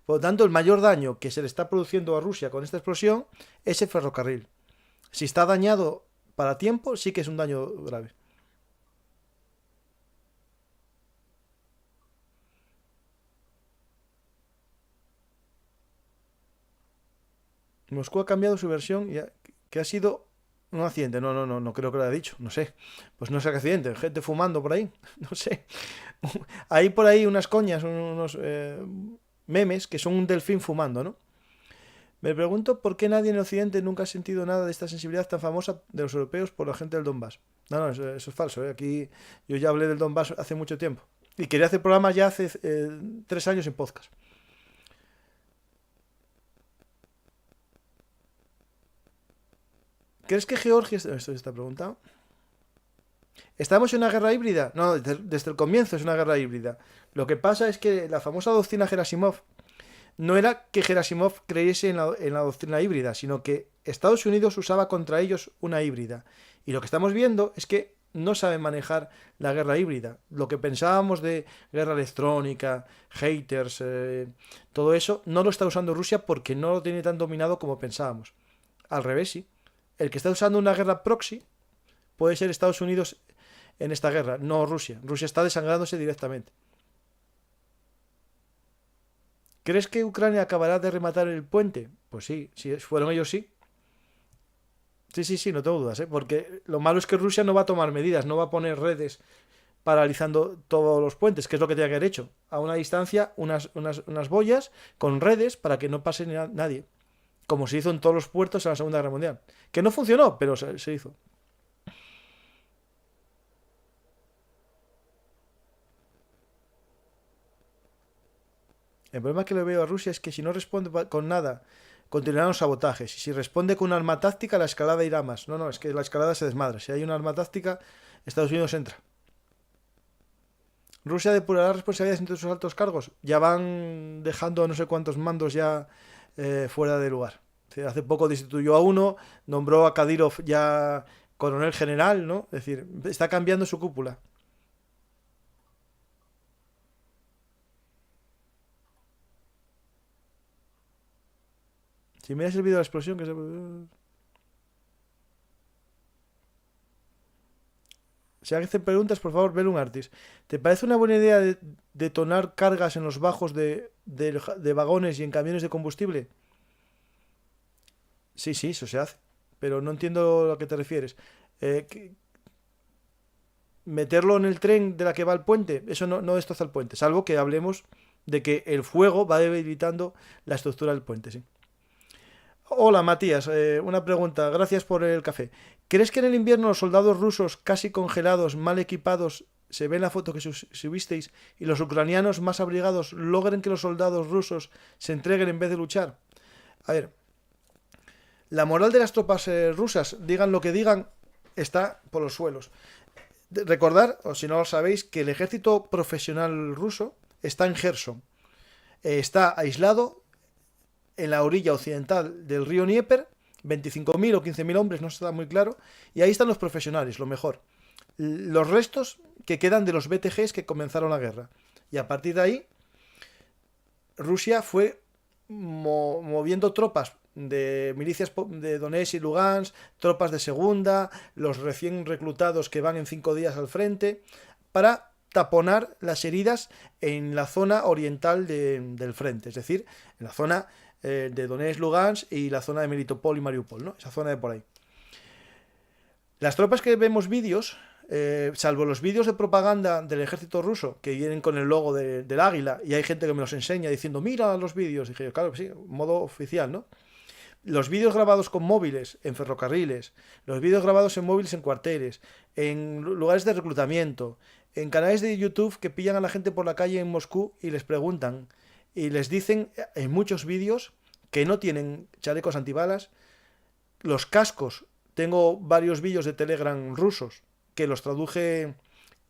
Por lo tanto, el mayor daño que se le está produciendo a Rusia con esta explosión es el ferrocarril. Si está dañado para tiempo, sí que es un daño grave. Moscú ha cambiado su versión que ha sido un accidente. No creo que lo haya dicho. No sé. Pues no sé qué accidente. Gente fumando por ahí. No sé. Hay por ahí unas coñas, unos memes que son un delfín fumando, ¿no? Me pregunto por qué nadie en Occidente nunca ha sentido nada de esta sensibilidad tan famosa de los europeos por la gente del Donbass. No, eso es falso. Aquí yo ya hablé del Donbass hace mucho tiempo. Y quería hacer programas ya hace 3 años en podcast. ¿Crees que Georgia... Esto está preguntado. ¿Estamos en una guerra híbrida? No, desde el comienzo es una guerra híbrida. Lo que pasa es que la famosa doctrina Gerasimov no era que Gerasimov creyese en la doctrina híbrida, sino que Estados Unidos usaba contra ellos una híbrida. Y lo que estamos viendo es que no saben manejar la guerra híbrida. Lo que pensábamos de guerra electrónica, haters, todo eso, no lo está usando Rusia porque no lo tiene tan dominado como pensábamos. Al revés, sí. El que está usando una guerra proxy puede ser Estados Unidos en esta guerra, no Rusia. Rusia está desangrándose directamente. ¿Crees que Ucrania acabará de rematar el puente? Pues sí, si fueron ellos sí. Sí, no tengo dudas, ¿eh? Porque lo malo es que Rusia no va a tomar medidas, no va a poner redes paralizando todos los puentes, que es lo que tiene que haber hecho. A una distancia, unas boyas con redes para que no pase nadie. Como se hizo en todos los puertos en la Segunda Guerra Mundial. Que no funcionó, pero se hizo. El problema que le veo a Rusia es que si no responde con nada, continuarán los sabotajes. Y si responde con un arma táctica, la escalada irá más. No, es que la escalada se desmadra. Si hay un arma táctica, Estados Unidos entra. Rusia depurará responsabilidades entre sus altos cargos. Ya van dejando no sé cuántos mandos ya fuera de lugar. Hace poco destituyó a uno, nombró a Kadyrov ya coronel general, ¿no? Es decir, está cambiando su cúpula. Si me ha servido la explosión, que se... Si alguien hace preguntas, por favor, Belun Artis. ¿Te parece una buena idea detonar cargas en los bajos de vagones y en camiones de combustible? Sí, eso se hace. Pero no entiendo a lo que te refieres. Meterlo en el tren de la que va al puente, eso no destroza el puente, salvo que hablemos de que el fuego va debilitando la estructura del puente, sí. Hola Matías, una pregunta, gracias por el café. ¿Crees que en el invierno los soldados rusos casi congelados, mal equipados, se ve en la foto que subisteis, y los ucranianos más abrigados logren que los soldados rusos se entreguen en vez de luchar? A ver, la moral de las tropas rusas, digan lo que digan, está por los suelos. Recordar, o si no lo sabéis, que el ejército profesional ruso está en Gerson. Está aislado en la orilla occidental del río Dnieper, 25.000 o 15.000 hombres, no está muy claro, y ahí están los profesionales, lo mejor. Los restos que quedan de los BTGs que comenzaron la guerra. Y a partir de ahí, Rusia fue moviendo tropas de milicias de Donetsk y Lugansk, tropas de segunda, los recién reclutados que van en 5 días al frente, para taponar las heridas en la zona oriental del frente, es decir, en la zona de Donetsk, Lugansk y la zona de Melitopol y Mariupol, ¿no? Esa zona de por ahí. Las tropas que vemos vídeos, salvo los vídeos de propaganda del ejército ruso, que vienen con el logo del águila, y hay gente que me los enseña diciendo, mira los vídeos, y dije, claro que sí, modo oficial, ¿no? Los vídeos grabados con móviles en ferrocarriles, los vídeos grabados en móviles en cuarteles, en lugares de reclutamiento, en canales de YouTube que pillan a la gente por la calle en Moscú y les preguntan, y les dicen en muchos vídeos que no tienen chalecos antibalas, los cascos, tengo varios vídeos de Telegram rusos que los traduje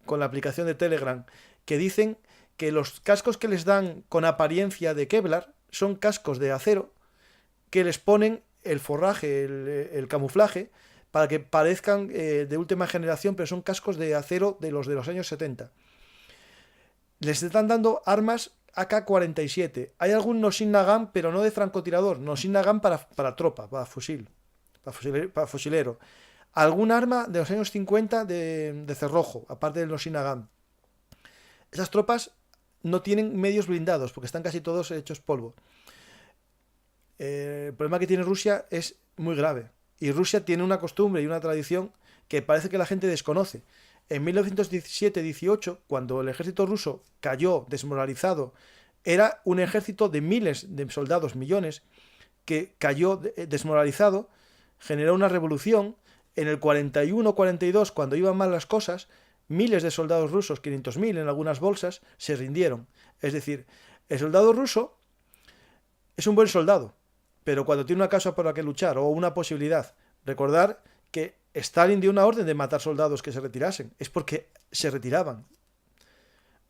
con la aplicación de Telegram, que dicen que los cascos que les dan con apariencia de Kevlar son cascos de acero que les ponen el forraje, el camuflaje, para que parezcan de última generación, pero son cascos de acero de los años 70. Les están dando armas AK-47. Hay algún Nosin Nagant, pero no de francotirador. Nosin Nagant para tropa, para fusilero. Algún arma de los años 50 de cerrojo, aparte del Nosin Nagant. Esas tropas no tienen medios blindados, porque están casi todos hechos polvo. El problema que tiene Rusia es muy grave. Y Rusia tiene una costumbre y una tradición que parece que la gente desconoce. En 1917-18, cuando el ejército ruso cayó desmoralizado, era un ejército de miles de soldados, millones, que cayó desmoralizado, generó una revolución. En el 41-42, cuando iban mal las cosas, miles de soldados rusos, 500.000 en algunas bolsas, se rindieron. Es decir, el soldado ruso es un buen soldado, pero cuando tiene una causa por la que luchar o una posibilidad, recordar que Stalin dio una orden de matar soldados que se retirasen, es porque se retiraban,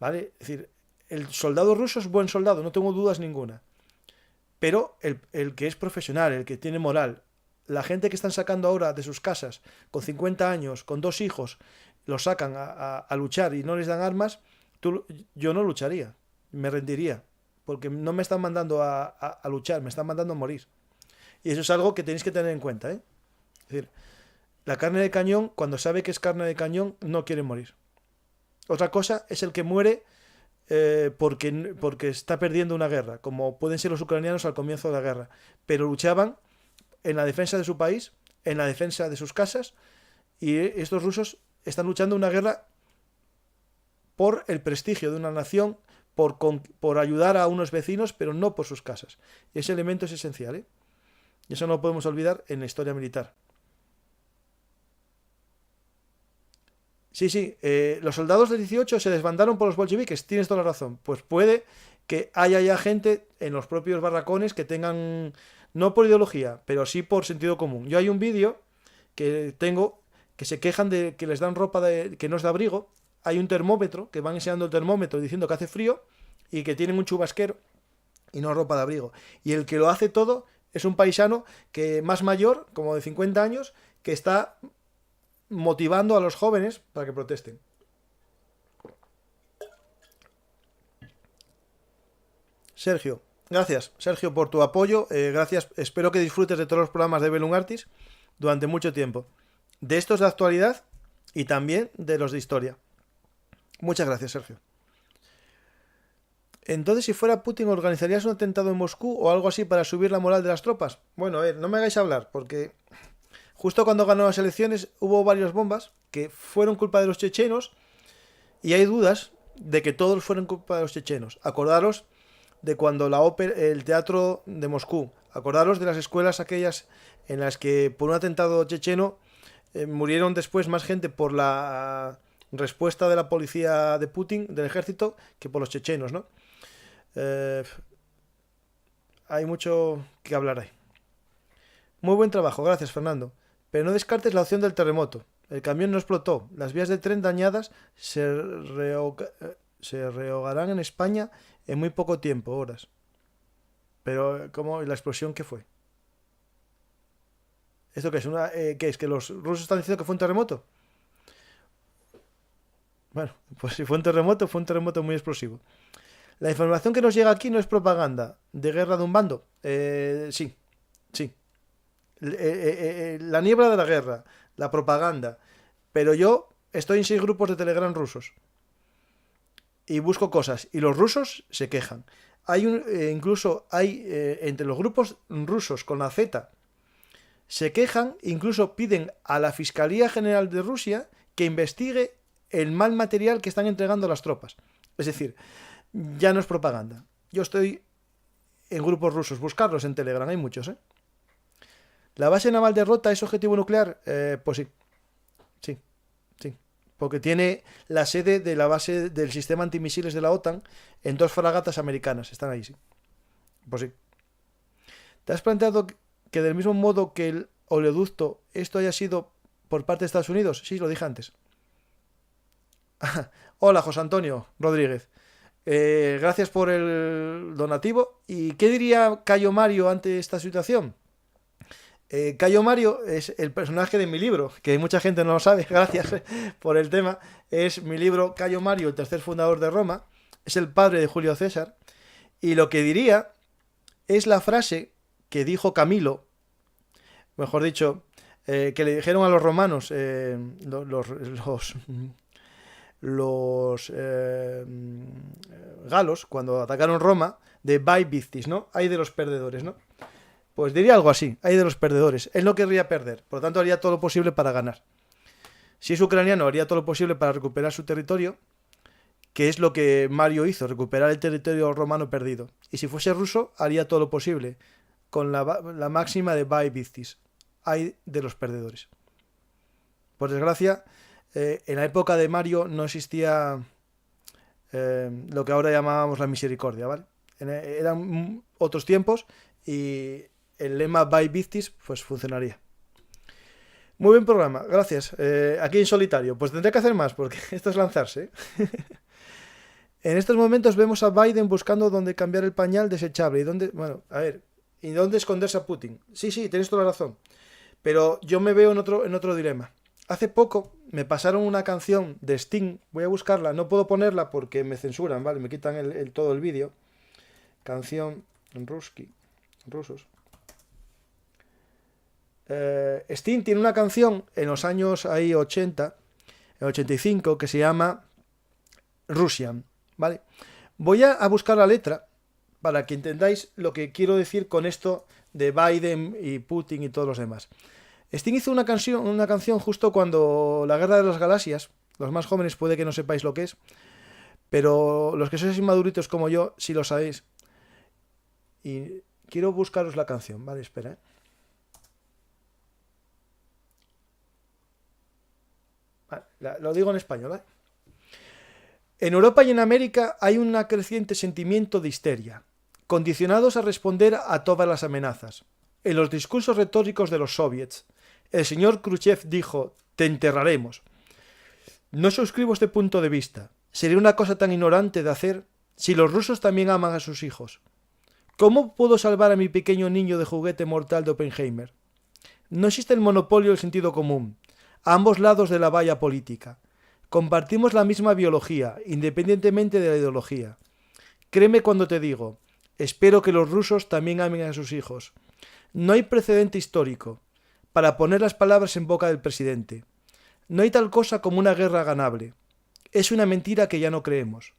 ¿vale? Es decir, el soldado ruso es buen soldado, no tengo dudas ninguna, pero el que es profesional, el que tiene moral, la gente que están sacando ahora de sus casas con 50 años, con 2 hijos, los sacan a luchar y no les dan armas, yo no lucharía, me rendiría. Porque no me están mandando a luchar, me están mandando a morir. Y eso es algo que tenéis que tener en cuenta, ¿eh? Es decir, la carne de cañón, cuando sabe que es carne de cañón, no quiere morir. Otra cosa es el que muere porque está perdiendo una guerra, como pueden ser los ucranianos al comienzo de la guerra. Pero luchaban en la defensa de su país, en la defensa de sus casas, y estos rusos están luchando una guerra por el prestigio de una nación, por ayudar a unos vecinos, pero no por sus casas. Y ese elemento es esencial, ¿eh? Y eso no lo podemos olvidar en la historia militar. Sí, los soldados del 18 se desbandaron por los bolcheviques, tienes toda la razón. Pues puede que haya ya gente en los propios barracones que tengan, no por ideología, pero sí por sentido común. Yo hay un vídeo que tengo que se quejan de que les dan ropa que no es de abrigo. Hay un termómetro, que van enseñando el termómetro diciendo que hace frío y que tienen un chubasquero y no ropa de abrigo. Y el que lo hace todo es un paisano que más mayor, como de 50 años, que está motivando a los jóvenes para que protesten. Sergio, gracias, Sergio, por tu apoyo. Gracias, espero que disfrutes de todos los programas de Belun Artis durante mucho tiempo. De estos de actualidad, y también de los de historia. Muchas gracias, Sergio. Entonces, si fuera Putin, ¿organizarías un atentado en Moscú o algo así para subir la moral de las tropas? Bueno, a ver, no me hagáis hablar, porque justo cuando ganó las elecciones hubo varias bombas que fueron culpa de los chechenos y hay dudas de que todos fueron culpa de los chechenos. Acordaros de cuando el teatro de Moscú, acordaros de las escuelas aquellas en las que por un atentado checheno murieron después más gente por la respuesta de la policía de Putin, del ejército, que por los chechenos, ¿no? Hay mucho que hablar ahí. Muy buen trabajo, gracias, Fernando. Pero no descartes la opción del terremoto. El camión no explotó. Las vías de tren dañadas se rehogarán en España en muy poco tiempo, horas. Pero, ¿cómo? ¿La explosión qué fue? ¿Esto qué es? ¿Qué es? ¿Que los rusos están diciendo que fue un terremoto? Bueno, pues si fue un terremoto muy explosivo. La información que nos llega aquí no es propaganda de guerra de un bando. Sí. La niebla de la guerra, la propaganda. Pero yo estoy en 6 grupos de Telegram rusos y busco cosas y los rusos se quejan. Incluso hay entre los grupos rusos con la Z se quejan, incluso piden a la Fiscalía General de Rusia que investigue el mal material que están entregando las tropas. Es decir, ya no es propaganda. Yo estoy en grupos rusos, buscarlos en Telegram, hay muchos, ¿eh? ¿La base naval de Rota es objetivo nuclear? Pues sí. Porque tiene la sede de la base del sistema antimisiles de la OTAN en 2 fragatas americanas. Están ahí, sí. Pues sí. ¿Te has planteado que del mismo modo que el oleoducto esto haya sido por parte de Estados Unidos? Sí, lo dije antes. Hola, José Antonio Rodríguez. Gracias por el donativo. ¿Y qué diría Cayo Mario ante esta situación? Cayo Mario es el personaje de mi libro, que mucha gente no lo sabe, gracias por el tema. Es mi libro Cayo Mario, el tercer fundador de Roma. Es el padre de Julio César. Y lo que diría es la frase que dijo Camilo, mejor dicho, que le dijeron a los romanos, los galos, cuando atacaron Roma, de Vae Victis, ¿no? Hay de los perdedores, ¿no? Pues diría algo así, hay de los perdedores. Él no querría perder, por lo tanto haría todo lo posible para ganar. Si es ucraniano, haría todo lo posible para recuperar su territorio, que es lo que Mario hizo, recuperar el territorio romano perdido. Y si fuese ruso, haría todo lo posible, con la máxima de Vae Victis. Hay de los perdedores. Por desgracia, en la época de Mario no existía lo que ahora llamábamos la misericordia, ¿vale? Eran otros tiempos y el lema Vae Victis pues funcionaría. Muy buen programa, gracias. Aquí en solitario, pues tendré que hacer más porque esto es lanzarse. En estos momentos vemos a Biden buscando dónde cambiar el pañal desechable y dónde, bueno, a ver, y dónde esconderse a Putin. Sí, tienes toda la razón. Pero yo me veo en otro dilema. Hace poco me pasaron una canción de Sting, voy a buscarla, no puedo ponerla porque me censuran, ¿vale? Me quitan todo el vídeo. Canción en rusos. Sting tiene una canción en los años ahí 80, en 85, que se llama Russian, ¿vale? Voy a buscar la letra para que entendáis lo que quiero decir con esto de Biden y Putin y todos los demás. Sting hizo una canción justo cuando la Guerra de las Galaxias, los más jóvenes puede que no sepáis lo que es, pero los que sois inmaduritos como yo sí lo sabéis. Y quiero buscaros la canción, ¿vale? Espera, ¿eh? Vale, lo digo en español, ¿vale? En Europa y en América hay un creciente sentimiento de histeria, condicionados a responder a todas las amenazas. En los discursos retóricos de los soviets, el señor Khrushchev dijo: «Te enterraremos». No suscribo este punto de vista. Sería una cosa tan ignorante de hacer si los rusos también aman a sus hijos. ¿Cómo puedo salvar a mi pequeño niño de juguete mortal de Oppenheimer? No existe el monopolio del sentido común, a ambos lados de la valla política. Compartimos la misma biología, independientemente de la ideología. Créeme cuando te digo, espero que los rusos también amen a sus hijos. No hay precedente histórico. Para poner las palabras en boca del presidente. No hay tal cosa como una guerra ganable. Es una mentira que ya no creemos.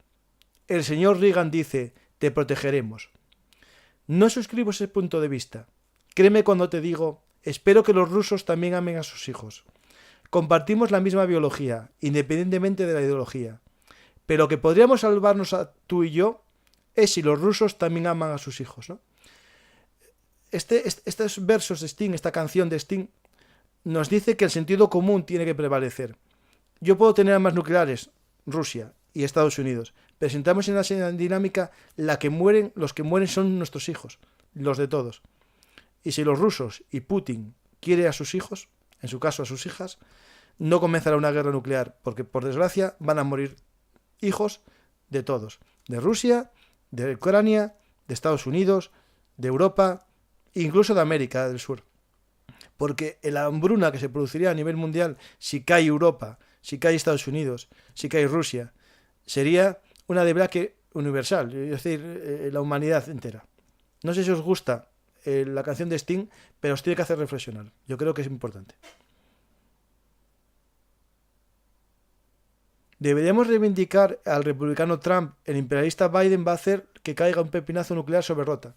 El señor Reagan dice, te protegeremos. No suscribo ese punto de vista. Créeme cuando te digo, espero que los rusos también amen a sus hijos. Compartimos la misma biología, independientemente de la ideología. Pero que podríamos salvarnos a tú y yo es si los rusos también aman a sus hijos, ¿no? Estos versos de Sting, esta canción de Sting, nos dice que el sentido común tiene que prevalecer. Yo puedo tener armas nucleares, Rusia y Estados Unidos, pero si entramos en una dinámica, los que mueren son nuestros hijos, los de todos. Y si los rusos y Putin quiere a sus hijos, en su caso a sus hijas, no comenzará una guerra nuclear, porque por desgracia van a morir hijos de todos, de Rusia, de Ucrania, de Estados Unidos, de Europa, incluso de América del Sur. Porque la hambruna que se produciría a nivel mundial si cae Europa, si cae Estados Unidos, si cae Rusia, sería una debacle universal, es decir, la humanidad entera. No sé si os gusta la canción de Sting, pero os tiene que hacer reflexionar. Yo creo que es importante. Deberíamos reivindicar al republicano Trump. El imperialista Biden va a hacer que caiga un pepinazo nuclear sobre Rota.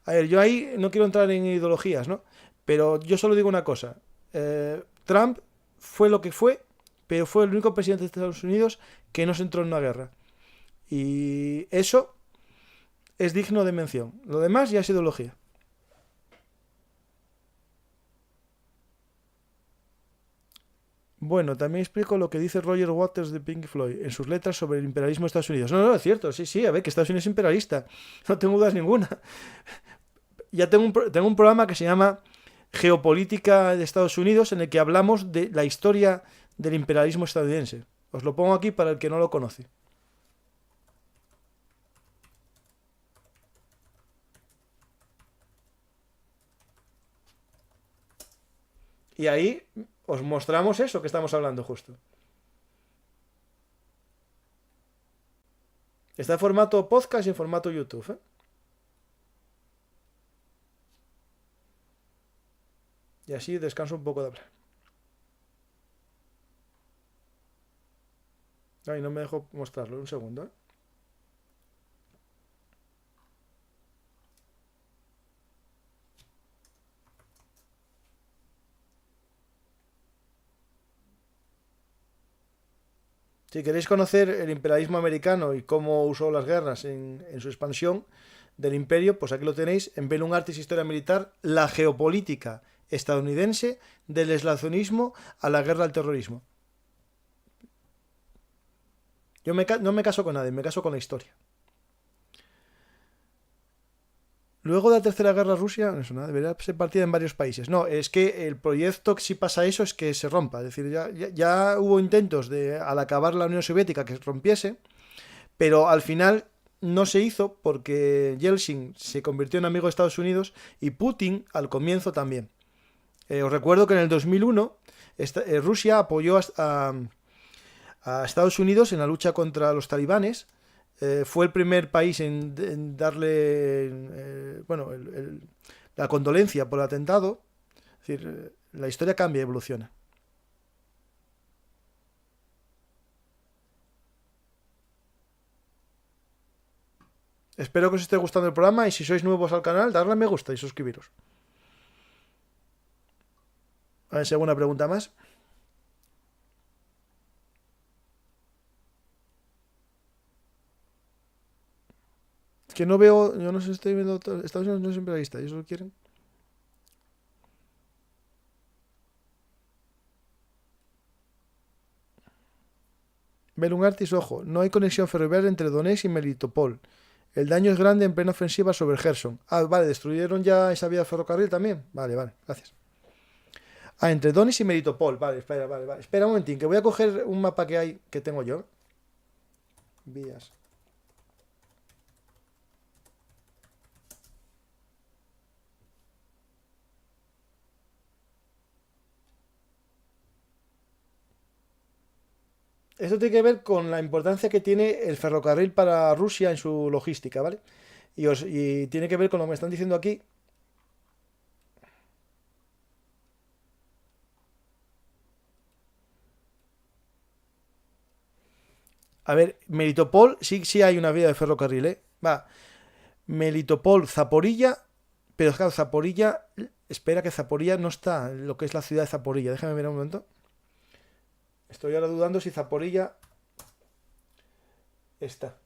A ver, yo ahí no quiero entrar en ideologías, ¿no? Pero yo solo digo una cosa. Trump fue lo que fue, pero fue el único presidente de Estados Unidos que no se entró en una guerra. Y eso es digno de mención. Lo demás ya es ideología. Bueno, también explico lo que dice Roger Waters de Pink Floyd en sus letras sobre el imperialismo de Estados Unidos. No, es cierto, sí, a ver, que Estados Unidos es imperialista. No tengo dudas ninguna. Ya tengo un programa que se llama Geopolítica de Estados Unidos, en el que hablamos de la historia del imperialismo estadounidense. Os lo pongo aquí para el que no lo conoce. Y ahí os mostramos eso que estamos hablando justo. Está en formato podcast y en formato YouTube, ¿eh? Y así descanso un poco de hablar. Ay, no me dejo mostrarlo. Un segundo, ¿eh? Si queréis conocer el imperialismo americano y cómo usó las guerras en su expansión del imperio, pues aquí lo tenéis en Bellum Artis Historia Militar, la geopolítica estadounidense del aislacionismo a la guerra al terrorismo. Yo no me caso con nadie, me caso con la historia. Luego de la Tercera Guerra Rusia, eso nada, debería ser partida en varios países. No, es que el proyecto, si pasa eso, es que se rompa. Es decir, ya hubo intentos de, al acabar la Unión Soviética, que se rompiese, pero al final no se hizo porque Yeltsin se convirtió en amigo de Estados Unidos y Putin al comienzo también. Os recuerdo que en el 2001 Rusia apoyó a Estados Unidos en la lucha contra los talibanes. Fue el primer país en darle la condolencia por el atentado. Es decir, la historia cambia y evoluciona. Espero que os esté gustando el programa y si sois nuevos al canal, darle a me gusta y suscribiros. A ver si hay alguna pregunta más. Que no veo, yo no sé si estoy viendo, Estados Unidos no es imperialista, ¿y eso lo quieren? Bellum Artis, ojo, no hay conexión ferroviaria entre Donetsk y Melitopol. El daño es grande en plena ofensiva sobre Gerson. Ah, vale, destruyeron ya esa vía de ferrocarril también. Vale, gracias. Ah, entre Donetsk y Melitopol. Vale, espera, Espera un momentín, que voy a coger un mapa que hay, que tengo yo. Vías. Esto tiene que ver con la importancia que tiene el ferrocarril para Rusia en su logística, ¿vale? Y tiene que ver con lo que me están diciendo aquí. A ver, Melitopol, sí hay una vía de ferrocarril, ¿eh? Va, Melitopol, Zaporilla, pero claro, Zaporilla, espera que Zaporilla no está en lo que es la ciudad de Zaporilla. Déjame ver un momento. Estoy ahora dudando si Zaporilla está.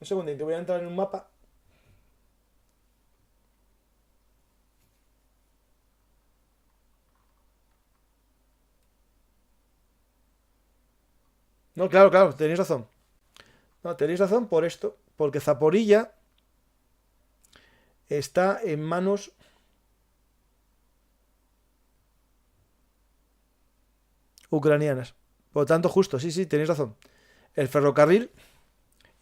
Un segundito, voy a entrar en un mapa. No, claro, tenéis razón. No, tenéis razón por esto, porque Zaporilla está en manos ucranianas. Por lo tanto, justo, sí, tenéis razón. El ferrocarril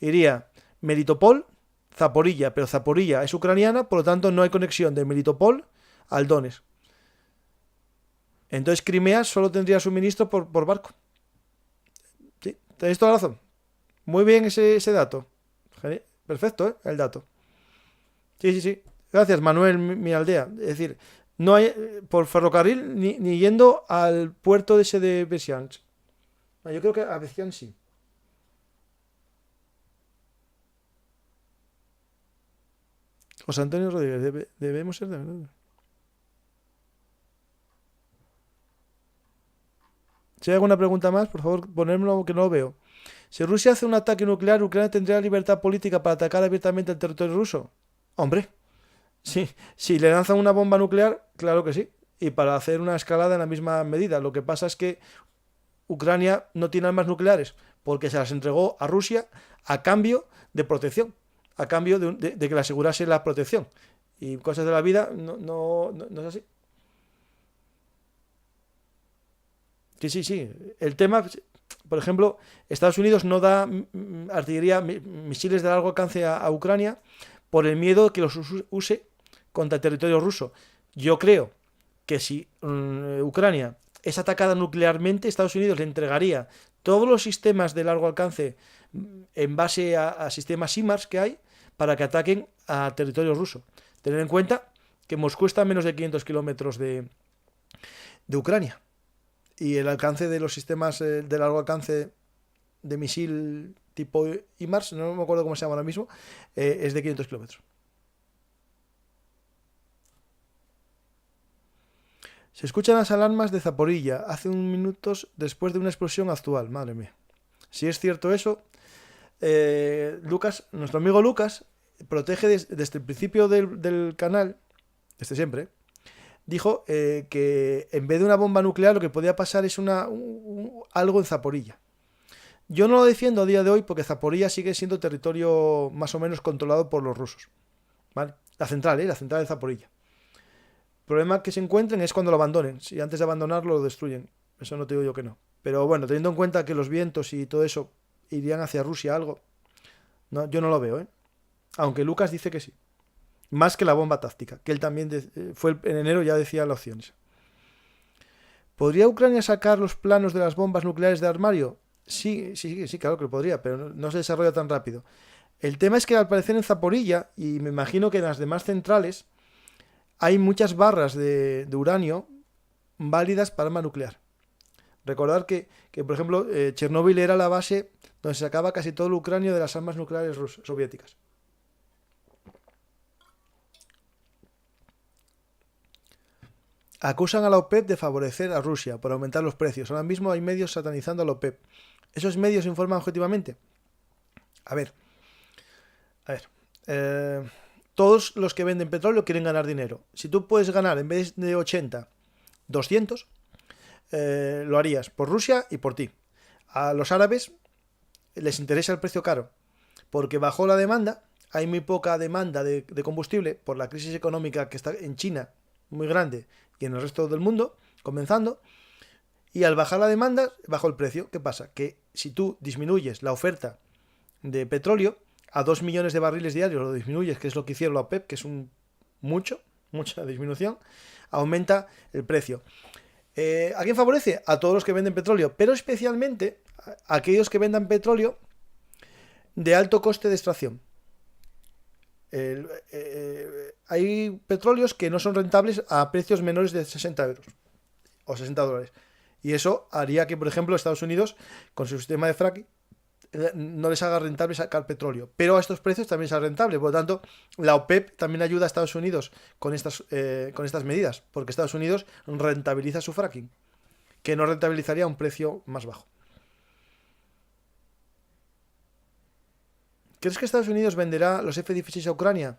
iría Melitopol, Zaporilla, pero Zaporilla es ucraniana, por lo tanto no hay conexión de Melitopol al Donetsk. Entonces Crimea solo tendría suministro por barco. Sí, tenéis toda la razón. Muy bien ese dato. Perfecto, ¿eh? El dato. Sí. Gracias, Manuel, mi aldea. Es decir, no hay por ferrocarril ni yendo al puerto ese de Besiansk. Yo creo que a Besiansk sí. José Antonio Rodríguez, debemos ser de verdad. Si hay alguna pregunta más, por favor, ponérmelo que no lo veo. Si Rusia hace un ataque nuclear, ¿Ucrania tendría libertad política para atacar abiertamente el territorio ruso? Hombre, sí. Si le lanzan una bomba nuclear, claro que sí. Y para hacer una escalada en la misma medida. Lo que pasa es que Ucrania no tiene armas nucleares porque se las entregó a Rusia a cambio de protección, a cambio de que le asegurase la protección. Y cosas de la vida no es así. Sí. El tema, por ejemplo, Estados Unidos no da artillería, misiles de largo alcance a Ucrania por el miedo que los use contra el territorio ruso. Yo creo que si Ucrania es atacada nuclearmente, Estados Unidos le entregaría todos los sistemas de largo alcance en base a sistemas HIMARS que hay para que ataquen a territorio ruso. Tener en cuenta que Moscú está a menos de 500 kilómetros de Ucrania. Y el alcance de los sistemas de largo alcance de misil tipo HIMARS, no me acuerdo cómo se llama ahora mismo, es de 500 kilómetros. Se escuchan las alarmas de Zaporilla hace unos minutos después de una explosión actual. Madre mía. Si es cierto eso, Lucas, nuestro amigo Lucas, protege desde el principio del canal, desde siempre, dijo que en vez de una bomba nuclear lo que podía pasar es algo en Zaporilla. Yo no lo defiendo a día de hoy porque Zaporilla sigue siendo territorio más o menos controlado por los rusos. ¿Vale? La central de Zaporilla. El problema que se encuentren es cuando lo abandonen. Si antes de abandonarlo lo destruyen. Eso no te digo yo que no. Pero bueno, teniendo en cuenta que los vientos y todo eso irían hacia Rusia algo, no, yo no lo veo, ¿eh? Aunque Lucas dice que sí. Más que la bomba táctica, que él también en enero ya decía las opciones. ¿Podría Ucrania sacar los planos de las bombas nucleares de armario? Sí, claro que lo podría, pero no se desarrolla tan rápido. El tema es que al parecer en Zaporilla, y me imagino que en las demás centrales, hay muchas barras de uranio válidas para arma nuclear. Recordar que por ejemplo, Chernóbil era la base donde se sacaba casi todo el uranio de las armas nucleares soviéticas. Acusan a la OPEP de favorecer a Rusia por aumentar los precios. Ahora mismo hay medios satanizando a la OPEP. ¿Esos medios informan objetivamente? A ver. Todos los que venden petróleo quieren ganar dinero. Si tú puedes ganar en vez de 80, 200, lo harías por Rusia y por ti. A los árabes les interesa el precio caro porque bajó la demanda. Hay muy poca demanda de combustible por la crisis económica que está en China, muy grande, y en el resto del mundo, comenzando. Y al bajar la demanda, bajó el precio. ¿Qué pasa? Que si tú disminuyes la oferta de petróleo a 2 millones de barriles diarios, lo disminuyes, que es lo que hicieron la OPEP, que es mucha disminución, aumenta el precio. ¿A quién favorece? A todos los que venden petróleo, pero especialmente a aquellos que vendan petróleo de alto coste de extracción. Hay petróleos que no son rentables a precios menores de 60 euros o 60 dólares. Y eso haría que, por ejemplo, Estados Unidos, con su sistema de fracking, no les haga rentable sacar petróleo. Pero a estos precios también es rentable. Por lo tanto, la OPEP también ayuda a Estados Unidos con estas medidas, porque Estados Unidos rentabiliza su fracking, que no rentabilizaría a un precio más bajo. ¿Crees que Estados Unidos venderá los F-16 a Ucrania?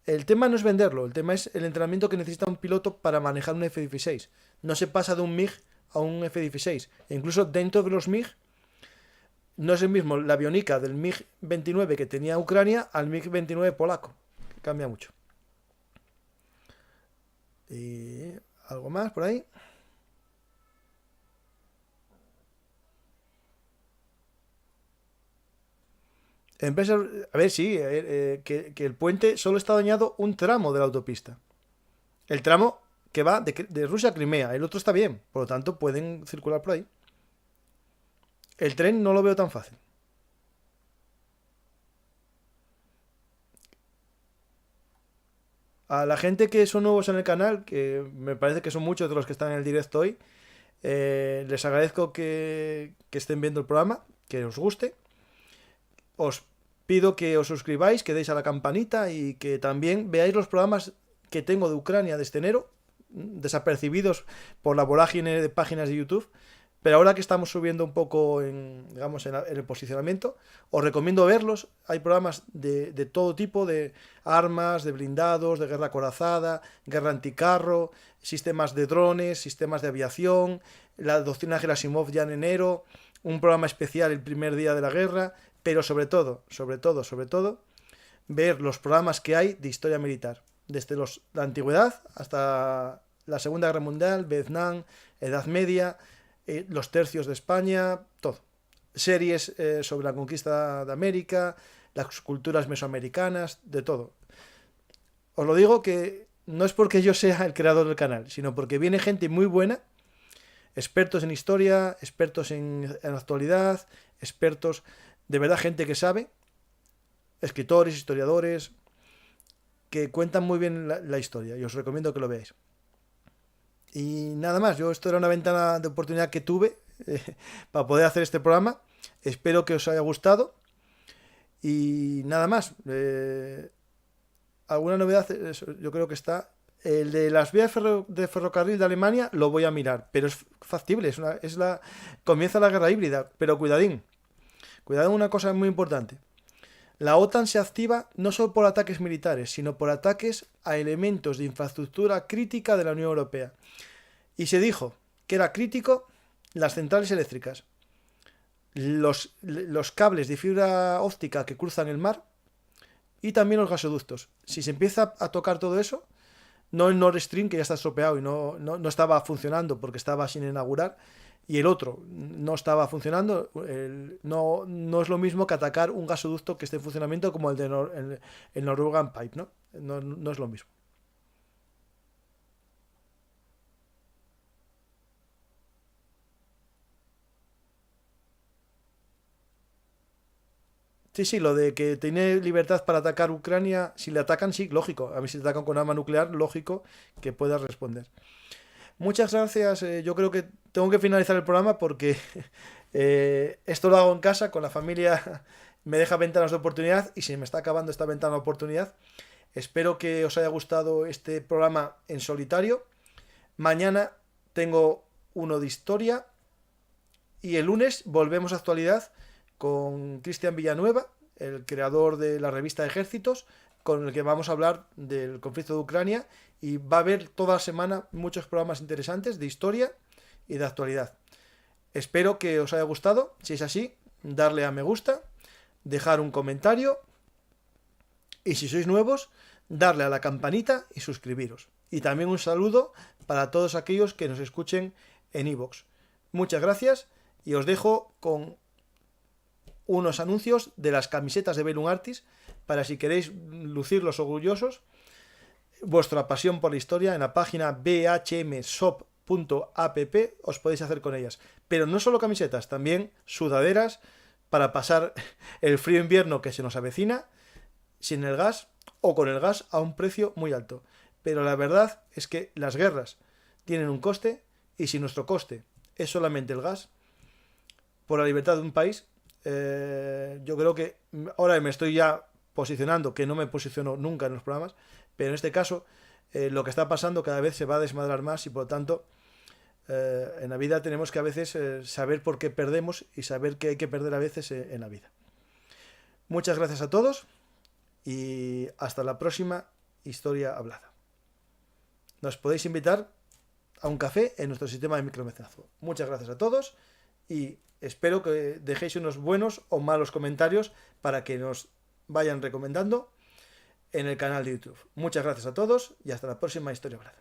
El tema no es venderlo, el tema es el entrenamiento que necesita un piloto para manejar un F-16. No se pasa de un MiG a un F-16. E incluso dentro de los MiG, no es el mismo la avionica del MiG-29 que tenía Ucrania al MiG-29 polaco. Cambia mucho. ¿Y algo más por ahí? Empresas, a ver, sí, que el puente solo está dañado un tramo de la autopista. El tramo que va de Rusia a Crimea. El otro está bien, por lo tanto pueden circular por ahí. El tren no lo veo tan fácil. A la gente que son nuevos en el canal, que me parece que son muchos de los que están en el directo hoy, les agradezco que estén viendo el programa, que os guste. Os pido que os suscribáis, que deis a la campanita y que también veáis los programas que tengo de Ucrania desde enero, desapercibidos por la vorágine de páginas de YouTube. Pero ahora que estamos subiendo un poco digamos, en el posicionamiento, os recomiendo verlos. Hay programas de todo tipo, de armas, de blindados, de guerra acorazada, guerra anticarro, sistemas de drones, sistemas de aviación, la doctrina Gerasimov ya en enero, un programa especial el primer día de la guerra, pero sobre todo, ver los programas que hay de historia militar, desde la antigüedad hasta la Segunda Guerra Mundial, Vietnam, Edad Media, los tercios de España, todo. Series sobre la conquista de América, las culturas mesoamericanas, de todo. Os lo digo que no es porque yo sea el creador del canal, sino porque viene gente muy buena, expertos en historia, expertos en actualidad, expertos, de verdad, gente que sabe, escritores, historiadores, que cuentan muy bien la historia, y os recomiendo que lo veáis. Y nada más, esto era una ventana de oportunidad que tuve para poder hacer este programa. Espero que os haya gustado. Y nada más. ¿Alguna novedad? Yo creo que está. El de las vías de ferrocarril de Alemania lo voy a mirar, pero es factible. Comienza la guerra híbrida, pero cuidadín. Cuidado en una cosa muy importante. La OTAN se activa no solo por ataques militares, sino por ataques a elementos de infraestructura crítica de la Unión Europea. Y se dijo que era crítico las centrales eléctricas, los cables de fibra óptica que cruzan el mar y también los gasoductos. Si se empieza a tocar todo eso, no el Nord Stream, que ya está estropeado y no estaba funcionando porque estaba sin inaugurar, y el otro no estaba funcionando, no es lo mismo que atacar un gasoducto que esté en funcionamiento como el de el Norwegian Pipe, ¿no? No es lo mismo. Sí, lo de que tiene libertad para atacar Ucrania, si le atacan, sí, lógico. A mí si le atacan con arma nuclear, lógico que puedas responder. Muchas gracias. Yo creo que tengo que finalizar el programa porque esto lo hago en casa, con la familia me deja ventanas de oportunidad y se me está acabando esta ventana de oportunidad. Espero que os haya gustado este programa en solitario. Mañana tengo uno de historia y el lunes volvemos a actualidad con Cristian Villanueva, el creador de la revista Ejércitos, con el que vamos a hablar del conflicto de Ucrania, y va a haber toda la semana muchos programas interesantes de historia y de actualidad. Espero que os haya gustado. Si es así, darle a me gusta, dejar un comentario y si sois nuevos, darle a la campanita y suscribiros. Y también un saludo para todos aquellos que nos escuchen en iVoox. Muchas gracias y os dejo con unos anuncios de las camisetas de Bellum Artis para si queréis lucirlos orgullosos vuestra pasión por la historia. En la página bhmshop.app os podéis hacer con ellas, pero no solo camisetas, también sudaderas para pasar el frío invierno que se nos avecina sin el gas o con el gas a un precio muy alto. Pero la verdad es que las guerras tienen un coste y si nuestro coste es solamente el gas, por la libertad de un país. Yo creo que ahora me estoy ya posicionando, que no me posiciono nunca en los programas, pero en este caso lo que está pasando cada vez se va a desmadrar más y por lo tanto en la vida tenemos que a veces saber por qué perdemos y saber que hay que perder a veces en la vida. Muchas gracias a todos y hasta la próxima historia hablada. Nos podéis invitar a un café en nuestro sistema de micromecenazgo. Muchas gracias a todos y espero que dejéis unos buenos o malos comentarios para que nos vayan recomendando en el canal de YouTube. Muchas gracias a todos y hasta la próxima historia hablada.